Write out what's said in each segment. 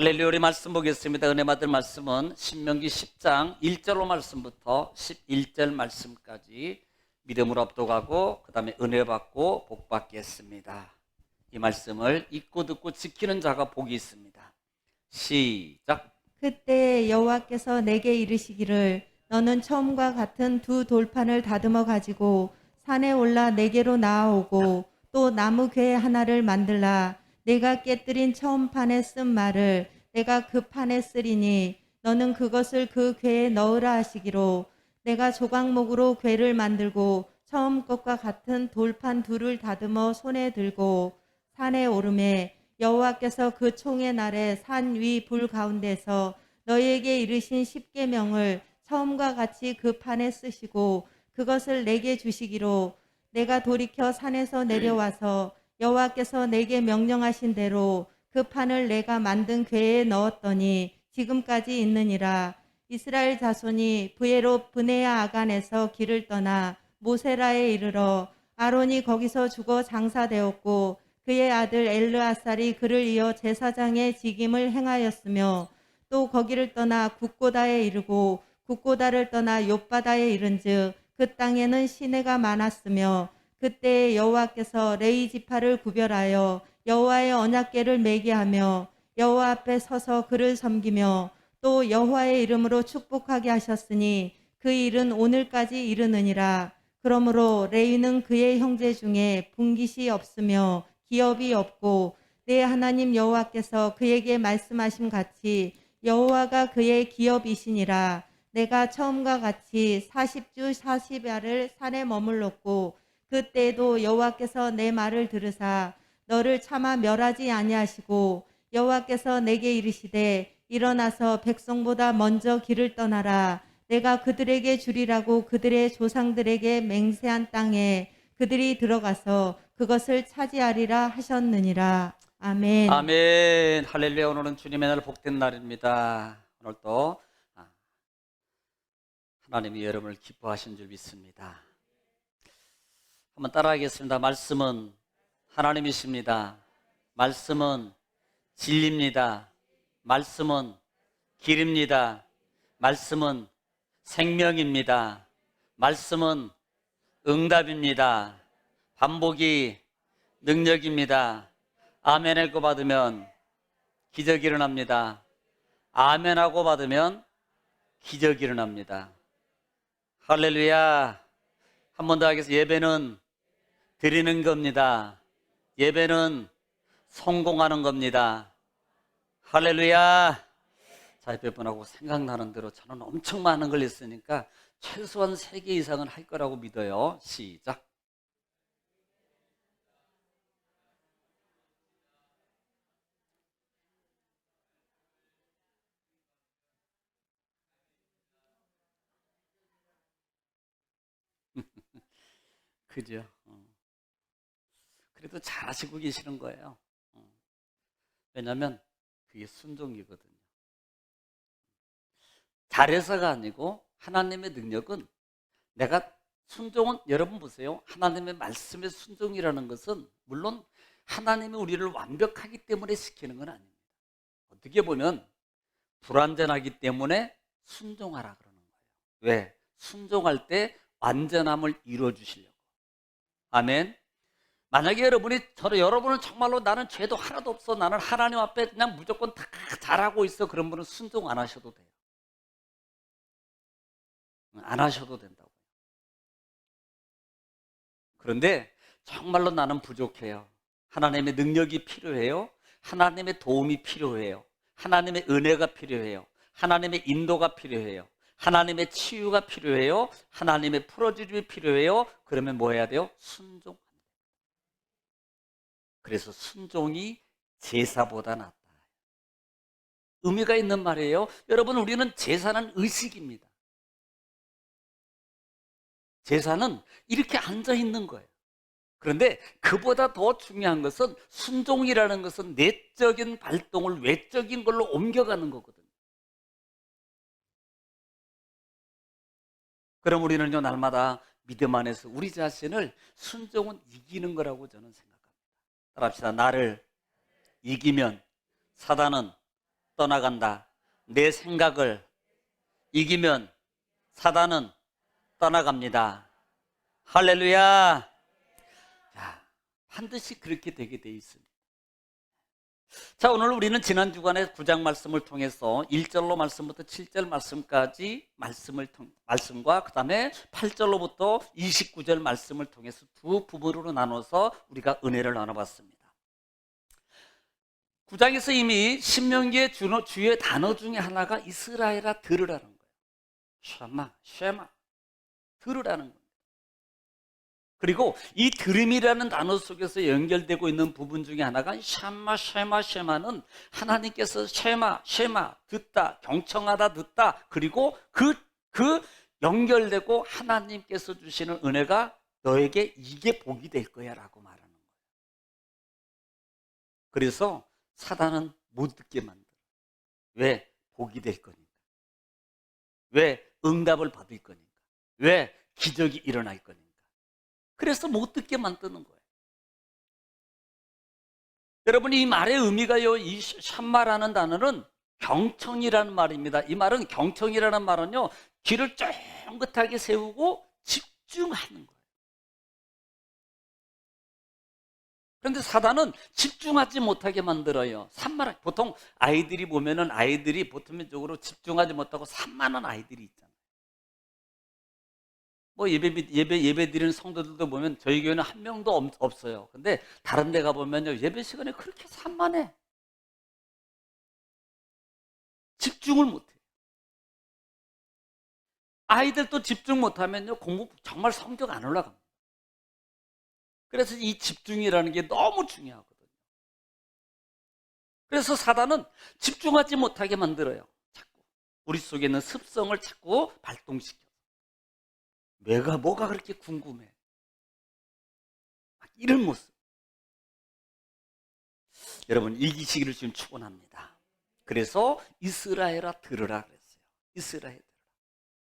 할렐루야. 우리 말씀 보겠습니다. 은혜 받을 말씀은 신명기 10장 1절로 말씀부터 11절 말씀까지 믿음으로 압도하고 그 다음에 은혜 받고 복 받겠습니다. 이 말씀을 읽고 듣고 지키는 자가 복이 있습니다. 시작. 그때 여호와께서 내게 이르시기를 너는 처음과 같은 두 돌판을 다듬어 가지고 산에 올라 내게로 나아오고 또 나무 궤 하나를 만들라. 내가 깨뜨린 처음 판에 쓴 말을 내가 그 판에 쓰리니 너는 그것을 그 궤에 넣으라 하시기로 내가 조각목으로 궤를 만들고 처음 것과 같은 돌판 둘을 다듬어 손에 들고 산에 오르매 여호와께서 그 총의 날에 산 위 불 가운데서 너희에게 이르신 십계명을 처음과 같이 그 판에 쓰시고 그것을 내게 주시기로 내가 돌이켜 산에서 내려와서 여호와께서 내게 명령하신 대로 그 판을 내가 만든 궤에 넣었더니 지금까지 있느니라. 이스라엘 자손이 브에롯 브네야 아간에서 길을 떠나 모세라에 이르러 아론이 거기서 죽어 장사되었고 그의 아들 엘르아살이 그를 이어 제사장의 직임을 행하였으며 또 거기를 떠나 국고다에 이르고 국고다를 떠나 욥바다에 이른즉 그 땅에는 시내가 많았으며 그때 여호와께서 레위 지파를 구별하여 여호와의 언약궤를 매게 하며 여호와 앞에 서서 그를 섬기며 또 여호와의 이름으로 축복하게 하셨으니 그 일은 오늘까지 이르느니라. 그러므로 레위는 그의 형제 중에 분깃이 없으며 기업이 없고 내 하나님 여호와께서 그에게 말씀하신 같이 여호와가 그의 기업이시니라. 내가 처음과 같이 40주 40야를 산에 머물렀고 그때에도 여호와께서 내 말을 들으사 너를 차마 멸하지 아니하시고 여호와께서 내게 이르시되 일어나서 백성보다 먼저 길을 떠나라. 내가 그들에게 주리라고 그들의 조상들에게 맹세한 땅에 그들이 들어가서 그것을 차지하리라 하셨느니라. 아멘. 아멘. 할렐루야. 오늘은 주님의 날 복된 날입니다. 오늘도 하나님이 여러분을 기뻐하신 줄 믿습니다. 한번 따라하겠습니다. 말씀은 하나님이십니다. 말씀은 진리입니다. 말씀은 길입니다. 말씀은 생명입니다. 말씀은 응답입니다. 반복이 능력입니다. 아멘하고 받으면 기적이 일어납니다. 아멘하고 받으면 기적이 일어납니다. 할렐루야. 한 번 더 하겠습니다. 예배는 드리는 겁니다. 예배는 성공하는 겁니다. 할렐루야. 자, 옆에 분하고 생각나는 대로 저는 엄청 많은 걸 했으니까 최소한 3개 이상은 할 거라고 믿어요. 시작. 그죠? 그래도 잘하시고 계시는 거예요. 왜냐하면 그게 순종이거든요. 잘해서가 아니고 하나님의 능력은 내가 순종은 여러분 보세요. 하나님의 말씀의 순종이라는 것은 물론 하나님이 우리를 완벽하기 때문에 시키는 건 아닙니다. 어떻게 보면 불완전하기 때문에 순종하라 그러는 거예요. 왜? 순종할 때 완전함을 이루어 주시려고. 아멘. 만약에 여러분은 정말로 나는 죄도 하나도 없어, 나는 하나님 앞에 그냥 무조건 다 잘하고 있어, 그런 분은 순종 안 하셔도 돼요. 안 하셔도 된다고요. 그런데 정말로 나는 부족해요. 하나님의 능력이 필요해요. 하나님의 도움이 필요해요. 하나님의 은혜가 필요해요. 하나님의 인도가 필요해요. 하나님의 치유가 필요해요. 하나님의 풀어주심이 필요해요. 그러면 뭐 해야 돼요? 순종. 그래서 순종이 제사보다 낫다. 의미가 있는 말이에요. 여러분, 우리는 제사는 의식입니다. 제사는 이렇게 앉아 있는 거예요. 그런데 그보다 더 중요한 것은 순종이라는 것은 내적인 발동을 외적인 걸로 옮겨가는 거거든요. 그럼 우리는요, 날마다 믿음 안에서 우리 자신을 순종은 이기는 거라고 저는 생각합니다. 따라합시다. 나를 이기면 사단은 떠나간다. 내 생각을 이기면 사단은 떠나갑니다. 할렐루야. 자, 반드시 그렇게 되게 돼 있습니다. 자, 오늘 우리는 지난 주간에 9장 말씀을 통해서 1절로 말씀부터 7절 말씀까지 말씀과 그 다음에 8절로부터 29절 말씀을 통해서 두 부분으로 나눠서 우리가 은혜를 나눠봤습니다. 9장에서 이미 신명기의 주요 단어 중에 하나가 이스라엘아 들으라는 거예요. 쉐마 들으라는 겁니다. 그리고 이 들음이라는 단어 속에서 연결되고 있는 부분 중에 하나가 쉐마는 하나님께서 쉐마 듣다, 경청하다 듣다, 그리고 그 연결되고 하나님께서 주시는 은혜가 너에게 이게 복이 될 거야 라고 말하는 거예요. 그래서 사단은 못 듣게 만들어. 왜? 복이 될 거니까. 왜? 응답을 받을 거니까. 왜? 기적이 일어날 거니까. 그래서 못 듣게 만드는 거예요. 여러분, 이 말의 의미가요, 이 샴마라는 단어는 경청이라는 말입니다. 이 말은 경청이라는 말은요, 귀를 쫑긋하게 세우고 집중하는 거예요. 그런데 사단은 집중하지 못하게 만들어요. 산만한, 보통 아이들이 보면은 아이들이 보통적으로 집중하지 못하고 산만한 아이들이 있잖아요. 뭐 예배 드리는 성도들도 보면 저희 교회는 한 명도 없어요. 근데 다른 데 가보면요, 예배 시간에 그렇게 산만해. 집중을 못해. 아이들도 집중 못하면요, 공부 정말 성적 안 올라갑니다. 그래서 이 집중이라는 게 너무 중요하거든요. 그래서 사단은 집중하지 못하게 만들어요. 자꾸 우리 속에 있는 습성을 자꾸 발동시켜. 뭐가 그렇게 궁금해? 이런 모습. 여러분, 이기시기를 지금 축원합니다. 그래서 이스라엘아 들으라 그랬어요. 이스라엘 들으라.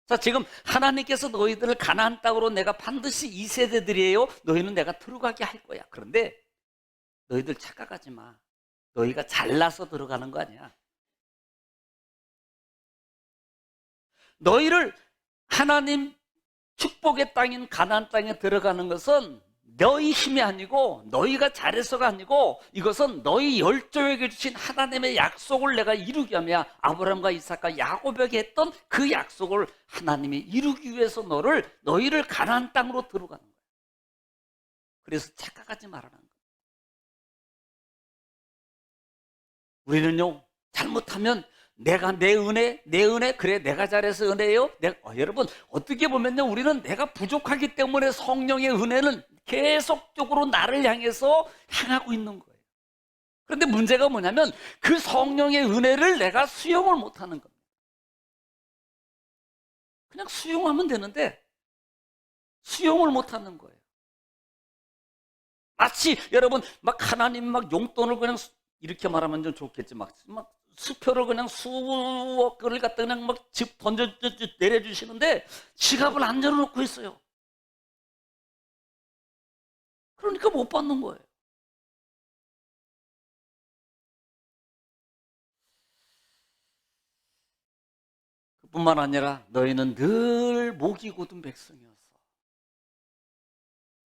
자, 지금 하나님께서 너희들을 가나안 땅으로 내가 반드시 이 세대들이에요. 너희는 내가 들어가게 할 거야. 그런데 너희들 착각하지 마. 너희가 잘나서 들어가는 거 아니야. 너희를 하나님 축복의 땅인 가나안 땅에 들어가는 것은 너희 힘이 아니고 너희가 잘해서가 아니고 이것은 너희 열조에게 주신 하나님의 약속을 내가 이루기 위하여 아브라함과 이삭과 야곱에게 했던 그 약속을 하나님이 이루기 위해서 너희를 가나안 땅으로 들어가는 거예요. 그래서 착각하지 말라는 거예요. 우리는요, 잘못하면 내가 내 은혜, 그래 내가 잘해서 은혜예요. 여러분, 어떻게 보면요, 우리는 내가 부족하기 때문에 성령의 은혜는 계속적으로 나를 향해서 향하고 있는 거예요. 그런데 문제가 뭐냐면 그 성령의 은혜를 내가 수용을 못하는 겁니다. 그냥 수용하면 되는데 수용을 못하는 거예요. 마치 여러분 막 하나님 막 용돈을 그냥 이렇게 말하면 좀 좋겠지, 막 수표를 그냥 수억 그를 갖다 그냥 막 집 내려주시는데 지갑을 안 열어놓고 있어요. 그러니까 못 받는 거예요. 그뿐만 아니라 너희는 늘 목이 곧은 백성이었어.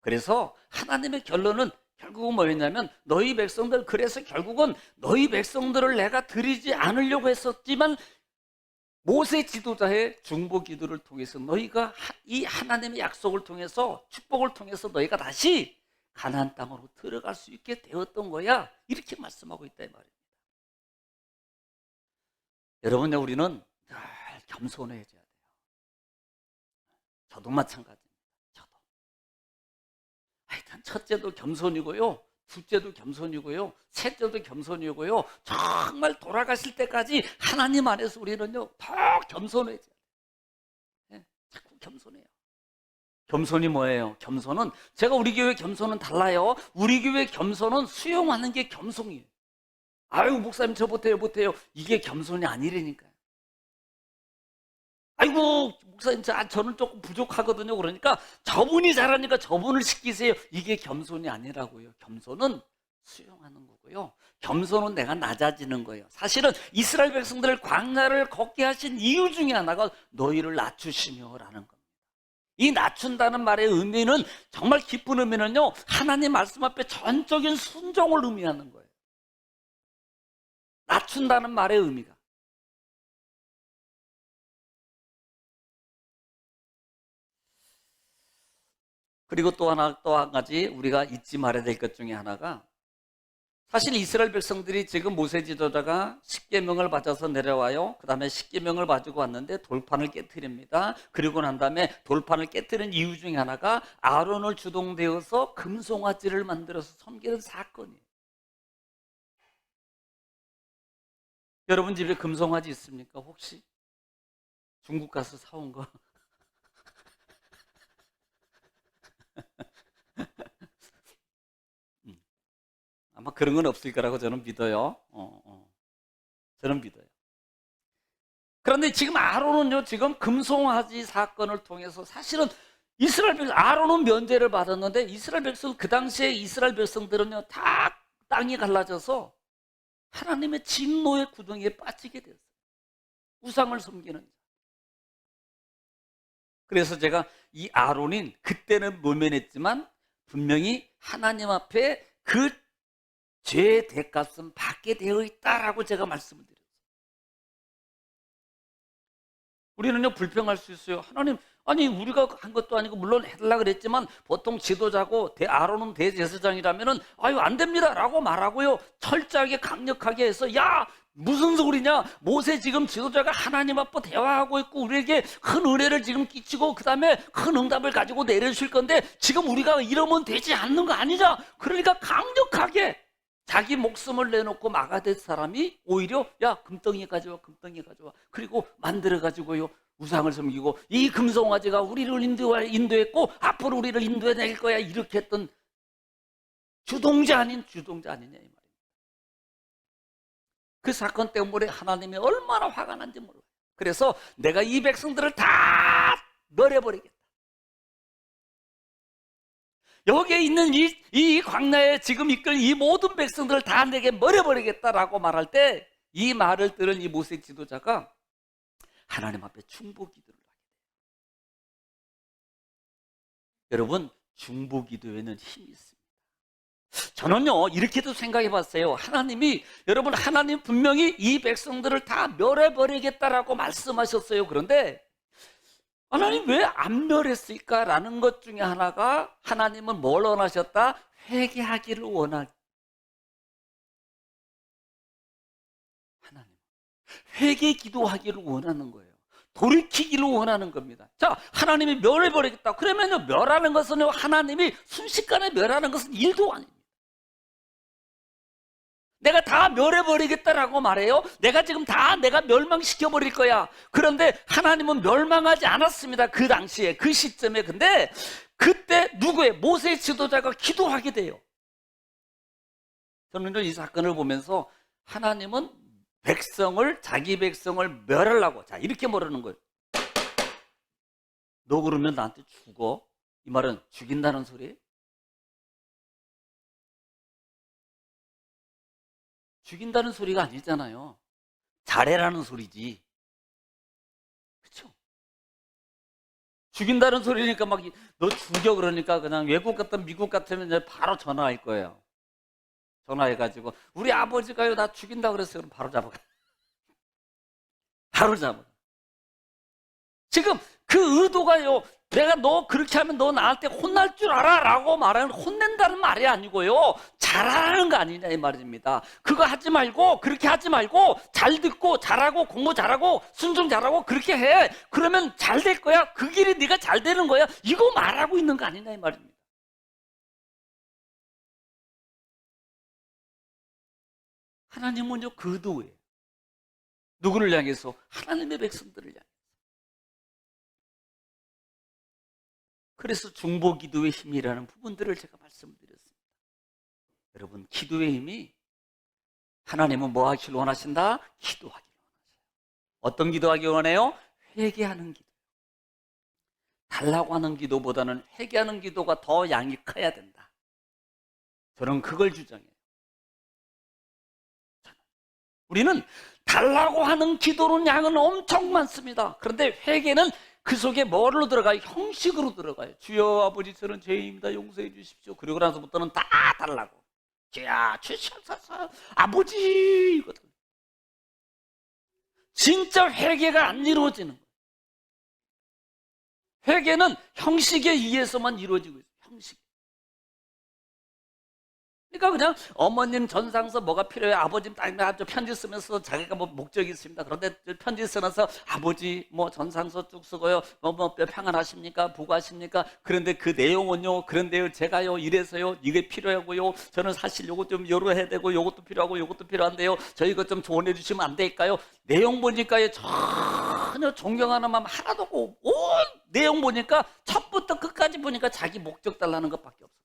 그래서 하나님의 결론은 결국은 뭐였냐면 너희 백성들, 그래서 결국은 너희 백성들을 내가 드리지 않으려고 했었지만 모세 지도자의 중보 기도를 통해서 너희가 이 하나님의 약속을 통해서 축복을 통해서 너희가 다시 가나안 땅으로 들어갈 수 있게 되었던 거야. 이렇게 말씀하고 있다 이 말입니다. 여러분, 우리는 늘 겸손해져야 돼요. 저도 마찬가지입니다. 하여튼 첫째도 겸손이고요, 둘째도 겸손이고요, 셋째도 겸손이고요. 정말 돌아가실 때까지 하나님 안에서 우리는요 더 겸손해져야 돼요. 네, 자꾸 겸손해요. 겸손이 뭐예요? 겸손은, 제가 우리 교회 겸손은 달라요. 우리 교회 겸손은 수용하는 게 겸손이에요. 아유 목사님 저 못해요. 이게 겸손이 아니라니까요. 아이고 목사님 저는 조금 부족하거든요. 그러니까 저분이 잘하니까 저분을 시키세요. 이게 겸손이 아니라고요. 겸손은 수용하는 거고요. 겸손은 내가 낮아지는 거예요. 사실은 이스라엘 백성들을 광야를 걷게 하신 이유 중에 하나가 너희를 낮추시며라는 겁니다. 이 낮춘다는 말의 의미는 정말 깊은 의미는요, 하나님 말씀 앞에 전적인 순종을 의미하는 거예요. 낮춘다는 말의 의미가. 그리고 또 한 가지 우리가 잊지 말아야 될 것 중에 하나가, 사실 이스라엘 백성들이 지금 모세 지도자가 십계명을 받아서 내려와요. 그 다음에 십계명을 가지고 왔는데 돌판을 깨뜨립니다. 그리고 난 다음에 돌판을 깨뜨린 이유 중에 하나가 아론을 주동되어서 금송아지를 만들어서 섬기는 사건이에요. 여러분 집에 금송아지 있습니까? 혹시? 중국 가서 사온 거? 아마 그런 건 없을 거라고 저는 믿어요. 저는 믿어요. 그런데 지금 아론은요, 지금 금송아지 사건을 통해서 사실은 이스라엘 백성, 아론은 면제를 받았는데 이스라엘 백성, 그 당시에 이스라엘 백성들은요, 다 땅이 갈라져서 하나님의 진노의 구덩이에 빠지게 됐어요. 우상을 섬기는 자. 그래서 제가 이 아론인 그때는 모면했지만 분명히 하나님 앞에 그 죄의 대값은 받게 되어 있다라고 제가 말씀을 드렸어요. 우리는요, 불평할 수 있어요. 하나님, 아니 우리가 한 것도 아니고 물론 해달라 그랬지만 보통 지도자고 아론은 대제사장이라면은 아유 안 됩니다라고 말하고요, 철저하게 강력하게 해서 야 무슨 소리냐, 모세 지금 지도자가 하나님 앞에 대화하고 있고 우리에게 큰 은혜를 지금 끼치고 그 다음에 큰 응답을 가지고 내려주실 건데 지금 우리가 이러면 되지 않는 거 아니냐. 그러니까 강력하게 자기 목숨을 내놓고 막아댈 사람이 오히려 야 금덩이 가져와, 금덩이 가져와. 그리고 만들어 가지고요 우상을 섬기고 이 금송아지가 우리를 인도했고 앞으로 우리를 인도해낼 거야, 이렇게 했던 주동자 아닌 주동자 아니냐 이 말입니다. 그 사건 때문에 하나님이 얼마나 화가 난지 몰라요. 그래서 내가 이 백성들을 다 멸해버리겠다. 여기에 있는 이 광야에 지금 이끌 이 모든 백성들을 다 내게 멸해버리겠다라고 말할 때 이 말을 들은 이 모세 지도자가 하나님 앞에 중보 기도를 하게 돼요. 여러분, 중보 기도에는 힘이 있습니다. 저는요 이렇게도 생각해 봤어요. 하나님이, 여러분 하나님 분명히 이 백성들을 다 멸해버리겠다라고 말씀하셨어요. 그런데 하나님 왜 안 멸했을까라는 것 중에 하나가, 하나님은 뭘 원하셨다? 회개하기를 원하기. 하나님 회개 기도하기를 원하는 거예요. 돌이키기를 원하는 겁니다. 자, 하나님이 멸해버리겠다. 그러면요 멸하는 것은 하나님이 순식간에 멸하는 것은 일도 아닙니다. 내가 다 멸해버리겠다라고 말해요. 내가 지금 다 내가 멸망시켜버릴 거야. 그런데 하나님은 멸망하지 않았습니다. 그 당시에, 그 시점에. 근데 그때 누구의? 모세 지도자가 기도하게 돼요. 저는 이 사건을 보면서 하나님은 자기 백성을 멸하려고, 자 이렇게 모르는 거예요. 너 그러면 나한테 죽어. 이 말은 죽인다는 소리예요? 죽인다는 소리가 아니잖아요. 잘해라는 소리지. 그렇죠? 죽인다는 소리니까 막 너 죽여 그러니까 그냥 외국 같든 미국 같으면 이제 바로 전화할 거예요. 전화해가지고 우리 아버지가요 나 죽인다 그랬어요. 그럼 바로 잡아가. 바로 잡아. 지금 그 의도가요, 내가 너 그렇게 하면 너 나한테 혼날 줄 알아 라고 말하는, 혼낸다는 말이 아니고요 잘하라는 거 아니냐 이 말입니다. 그거 하지 말고, 그렇게 하지 말고 잘 듣고 잘하고 공부 잘하고 순종 잘하고 그렇게 해. 그러면 잘 될 거야. 그 길이 네가 잘 되는 거야. 이거 말하고 있는 거 아니냐 이 말입니다. 하나님은요 그 의도예요. 누구를 향해서? 하나님의 백성들을 향해서. 그래서 중보 기도의 힘이라는 부분들을 제가 말씀드렸습니다. 여러분, 기도의 힘이, 하나님은 뭐 하기를 원하신다? 기도하기를 원하세요. 어떤 기도하기 원해요? 회개하는 기도. 달라고 하는 기도보다는 회개하는 기도가 더 양이 커야 된다. 저는 그걸 주장해요. 우리는 달라고 하는 기도는 양은 엄청 많습니다. 그런데 회개는 그 속에 뭐로 들어가요? 형식으로 들어가요. 주여 아버지 저는 죄인입니다. 용서해 주십시오. 그리고 나서부터는 다 달라고. 주야 주시옵소서 아버지 이거든. 진짜 회개가 안 이루어지는 거예요. 회개는 형식에 의해서만 이루어지고 있어요. 형식. 그러니까 그냥 어머님 전상서 뭐가 필요해요? 아버님 딸 편지 쓰면서 자기가 뭐 목적이 있습니다. 그런데 편지 쓰면서 아버지 뭐 전상서 쭉 쓰고요. 뭐 평안하십니까? 부고하십니까? 그런데 그 내용은요. 그런데요 제가요 이래서요 이게 필요하고요. 저는 사실 요것 좀 요러해야 되고 요것도 필요하고 요것도 필요한데요. 저희 이것 좀 조언해 주시면 안 될까요? 내용 보니까요 전혀 존경하는 마음 하나도 없고 온 내용 보니까 첫부터 끝까지 보니까 자기 목적 달라는 것밖에 없어요.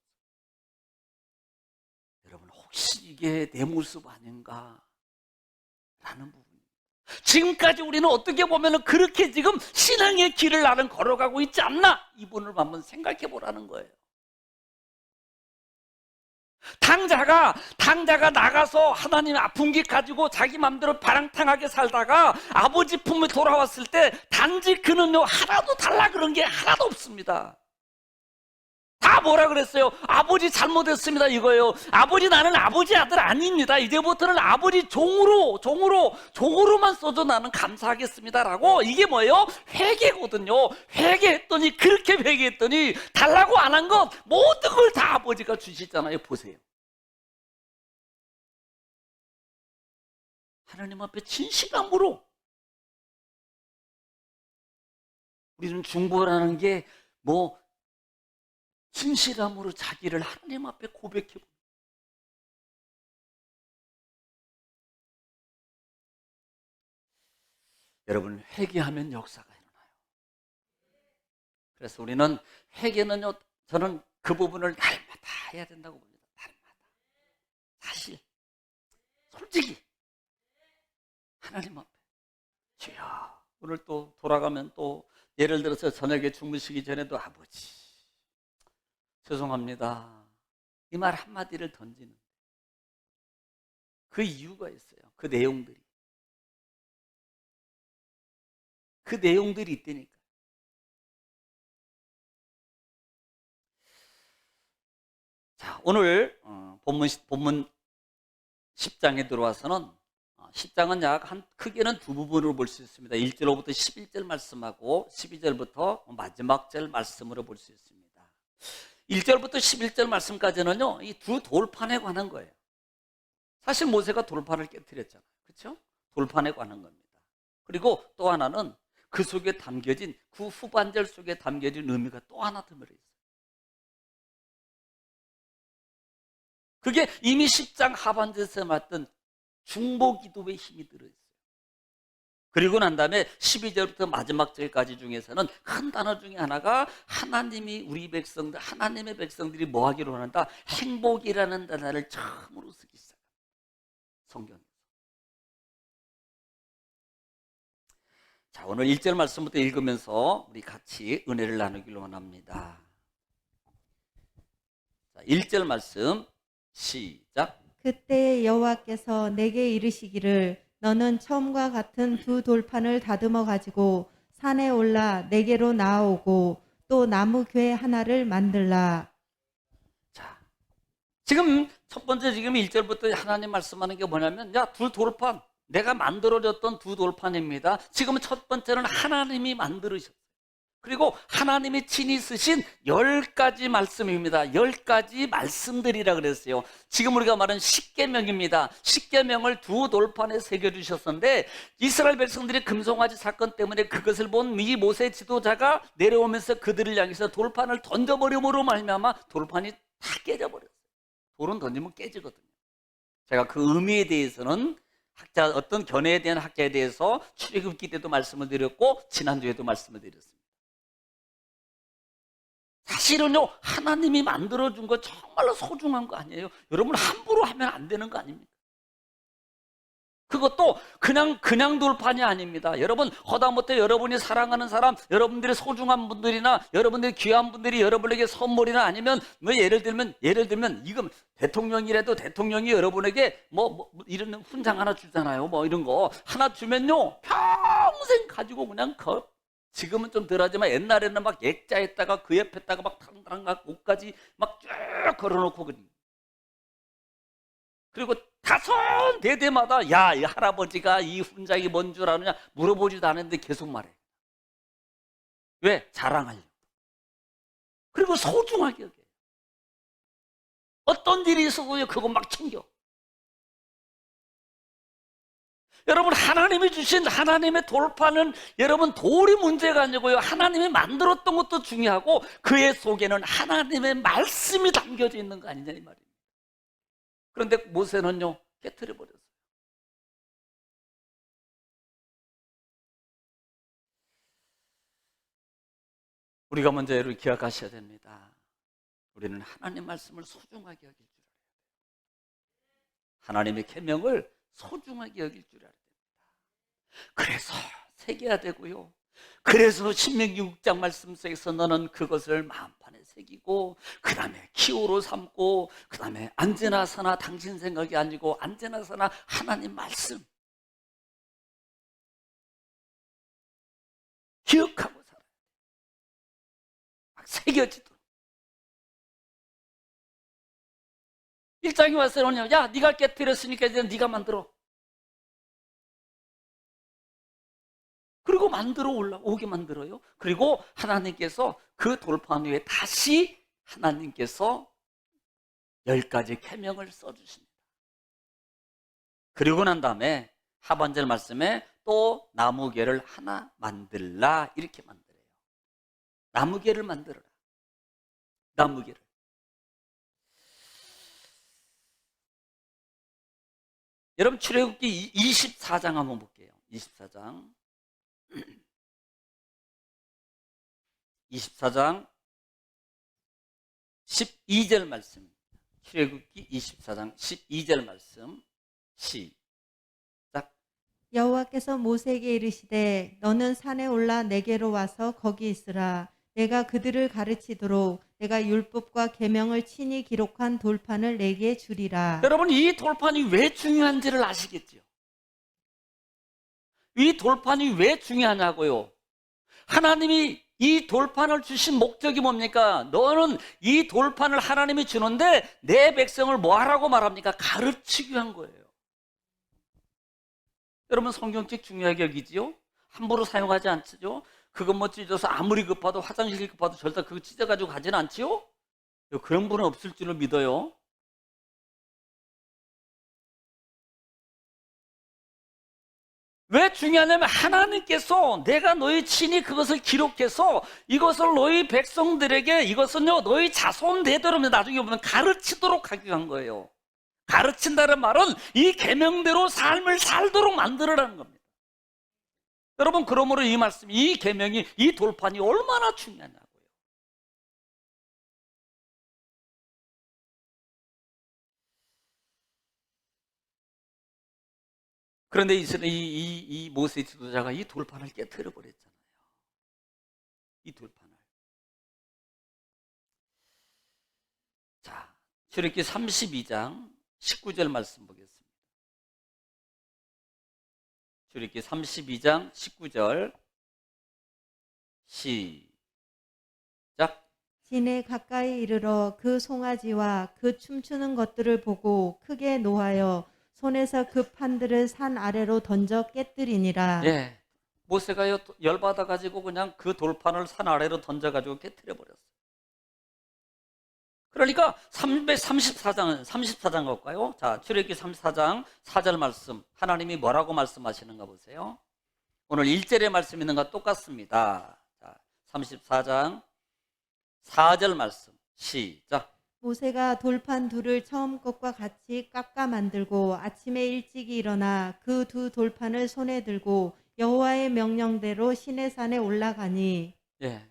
여러분 혹시 이게 내 모습 아닌가? 라는 부분입니다. 지금까지 우리는 어떻게 보면 그렇게 지금 신앙의 길을 나는 걸어가고 있지 않나? 이분을 한번 생각해 보라는 거예요. 당자가 나가서 하나님 아픈 길 가지고 자기 마음대로 바랑탕하게 살다가 아버지 품에 돌아왔을 때 단지 그는요 하나도 달라 그런 게 하나도 없습니다. 다 뭐라 그랬어요? 아버지 잘못했습니다 이거예요. 아버지 나는 아버지 아들 아닙니다. 이제부터는 아버지 종으로만 써도 나는 감사하겠습니다라고. 이게 뭐예요? 회개거든요. 회개했더니 그렇게 회개했더니 달라고 안 한 것 모든 걸 다 아버지가 주시잖아요. 보세요. 하나님 앞에 진실함으로 우리는 중보라는 게 뭐 진실함으로 자기를 하나님 앞에 고백해 봅니다. 여러분 회개하면 역사가 일어나요. 그래서 우리는 회개는요 저는 그 부분을 날마다 해야 된다고 봅니다. 날마다. 사실 솔직히 하나님 앞에 주여 오늘 또 돌아가면 또 예를 들어서 저녁에 주무시기 전에도 아버지 죄송합니다. 이 말 한마디를 던지는 그 이유가 있어요. 그 내용들이 있다니까. 자, 오늘 본문 10장에 들어와서는 10장은 약 한 크게는 두 부분으로 볼 수 있습니다. 1절로부터 11절 말씀하고 12절부터 마지막 절 말씀으로 볼 수 있습니다. 1절부터 11절 말씀까지는요, 이 두 돌판에 관한 거예요. 사실 모세가 돌판을 깨뜨렸잖아요. 그렇죠? 돌판에 관한 겁니다. 그리고 또 하나는 그 속에 담겨진, 그 후반절 속에 담겨진 의미가 또 하나 들어 있어요. 그게 이미 10장 하반절에서 말했던 중보 기도의 힘이 들어있어요. 그리고 난 다음에 12절부터 마지막 절까지 중에서는 큰 단어 중에 하나가 하나님이 우리 백성들, 하나님의 백성들이 뭐 하기로 한다? 행복이라는 단어를 처음으로 쓰기 시작합니다. 성경에서. 자, 오늘 1절 말씀부터 읽으면서 우리 같이 은혜를 나누기로 원합니다. 자, 1절 말씀 시작. 그때 여호와께서 내게 이르시기를 너는 처음과 같은 두 돌판을 다듬어 가지고 산에 올라 내게로 나아오고 또 나무 궤 하나를 만들라. 자, 지금 첫 번째 지금 1절부터 하나님 말씀하는 게 뭐냐면 야, 두 돌판 내가 만들어졌던 두 돌판입니다. 지금은 첫 번째는 하나님이 만들으셨어요. 그리고 하나님이 친히 쓰신 10가지 말씀입니다. 10가지 말씀들이라 그랬어요. 지금 우리가 말하는 십계명입니다. 십계명을 두 돌판에 새겨주셨는데 이스라엘 백성들이 금송아지 사건 때문에 그것을 본 이 모세 지도자가 내려오면서 그들을 향해서 돌판을 던져버림으로 말미암아 돌판이 다 깨져버렸어요. 돌은 던지면 깨지거든요. 제가 그 의미에 대해서는 어떤 견해에 대한 학자에 대해서 출애굽기 때도 말씀을 드렸고 지난주에도 말씀을 드렸습니다. 사실은요, 하나님이 만들어준 거 정말로 소중한 거 아니에요? 여러분 함부로 하면 안 되는 거 아닙니까? 그것도 그냥 돌판이 아닙니다. 여러분, 허다못해 여러분이 사랑하는 사람, 여러분들의 소중한 분들이나 여러분들의 귀한 분들이 여러분에게 선물이나 아니면 뭐 예를 들면 이거 대통령이라도 대통령이 여러분에게 뭐 이런 훈장 하나 주잖아요. 뭐 이런 거 하나 주면요, 평생 가지고 그냥 지금은 좀 덜하지만 옛날에는 막 액자에다가 그 옆에다가 막 당당한 옷까지 막 쭉 걸어놓고 그리고 다섯 대대마다 야, 이 할아버지가 이 훈장이 뭔 줄 아느냐 물어보지도 않았는데 계속 말해. 왜? 자랑하려고. 그리고 소중하게 여겨요. 어떤 일이 있어도 그거 막 챙겨. 여러분, 하나님이 주신 하나님의 돌파는 여러분 돌이 문제가 아니고요, 하나님이 만들었던 것도 중요하고 그의 속에는 하나님의 말씀이 담겨져 있는 거 아니냐 이 말이에요. 그런데 모세는요, 깨트려 버렸어요. 우리가 먼저 여러분 기억하셔야 됩니다. 우리는 하나님 말씀을 소중하게 여길 줄 알아야 돼요. 하나님의 계명을 소중하게 여길 줄 알아야 됩니다. 그래서 새겨야 되고요. 그래서 신명기 6장 말씀 속에서 너는 그것을 마음판에 새기고 그 다음에 기호로 삼고 그 다음에 언제나 서나 당신 생각이 아니고 언제나 서나 하나님 말씀 기억하고 살아야 돼. 막 새겨지도록. 1장에 와서는요, 야, 네가 깨뜨렸으니까 이제 네가 만들어. 그리고 만들어 올라오게 만들어요. 그리고 하나님께서 그 돌판 위에 다시 하나님께서 10가지 계명을 써주십니다. 그리고 난 다음에 하반절 말씀에 또 나무개를 하나 만들라 이렇게 만들어요. 나무개를 만들어라. 나무개를. 여러분, 출애굽기 24장 한번 볼게요. 24장 12절 말씀. 출애굽기 24장 12절 말씀. 시작. 여호와께서 모세에게 이르시되 너는 산에 올라 내게로 와서 거기 있으라. 내가 그들을 가르치도록 내가 율법과 계명을 친히 기록한 돌판을 내게 주리라. 여러분, 이 돌판이 왜 중요한지를 아시겠죠? 이 돌판이 왜 중요하냐고요? 하나님이 이 돌판을 주신 목적이 뭡니까? 너는 이 돌판을 하나님이 주는데 내 백성을 뭐 하라고 말합니까? 가르치기 위한 거예요. 여러분, 성경책 중요하게 여기지요? 함부로 사용하지 않죠? 그것 뭐 찢어서 아무리 급하도 화장실 급하도 절대 그거 찢어가지고 가지는 않지요? 그런 분은 없을 줄로 믿어요. 왜 중요하냐면 하나님께서 내가 너희 친히 그것을 기록해서 이것을 너희 백성들에게 이것은요 너희 자손 대대로 나중에 보면 가르치도록 하기 위한 거예요. 가르친다는 말은 이 계명대로 삶을 살도록 만들어라는 겁니다. 여러분, 그러므로 이 말씀, 이 계명이, 이 돌판이 얼마나 중요하냐고요. 그런데 이 모세 지도자가 이 돌판을 깨트려 버렸잖아요. 이 돌판을. 자, 출애굽기 32장 19절 말씀 보겠습니다. 출애굽기 32장 19절 시작. 진에 가까이 이르러 그 송아지와 그 춤추는 것들을 보고 크게 노하여 손에서 그 판들을 산 아래로 던져 깨뜨리니라. 예, 모세가 열받아 가지고 그냥 그 돌판을 산 아래로 던져 가지고 깨뜨려 버렸어요. 그러니까 34장 갈까요? 자, 출애굽기 34장 4절 말씀. 하나님이 뭐라고 말씀하시는가 보세요. 오늘 1절의 말씀 있는 것 똑같습니다. 자, 34장 4절 말씀. 시작. 모세가 돌판 둘을 처음 것과 같이 깎아 만들고 아침에 일찍이 일어나 그 두 돌판을 손에 들고 여호와의 명령대로 시내산에 올라가니. 예.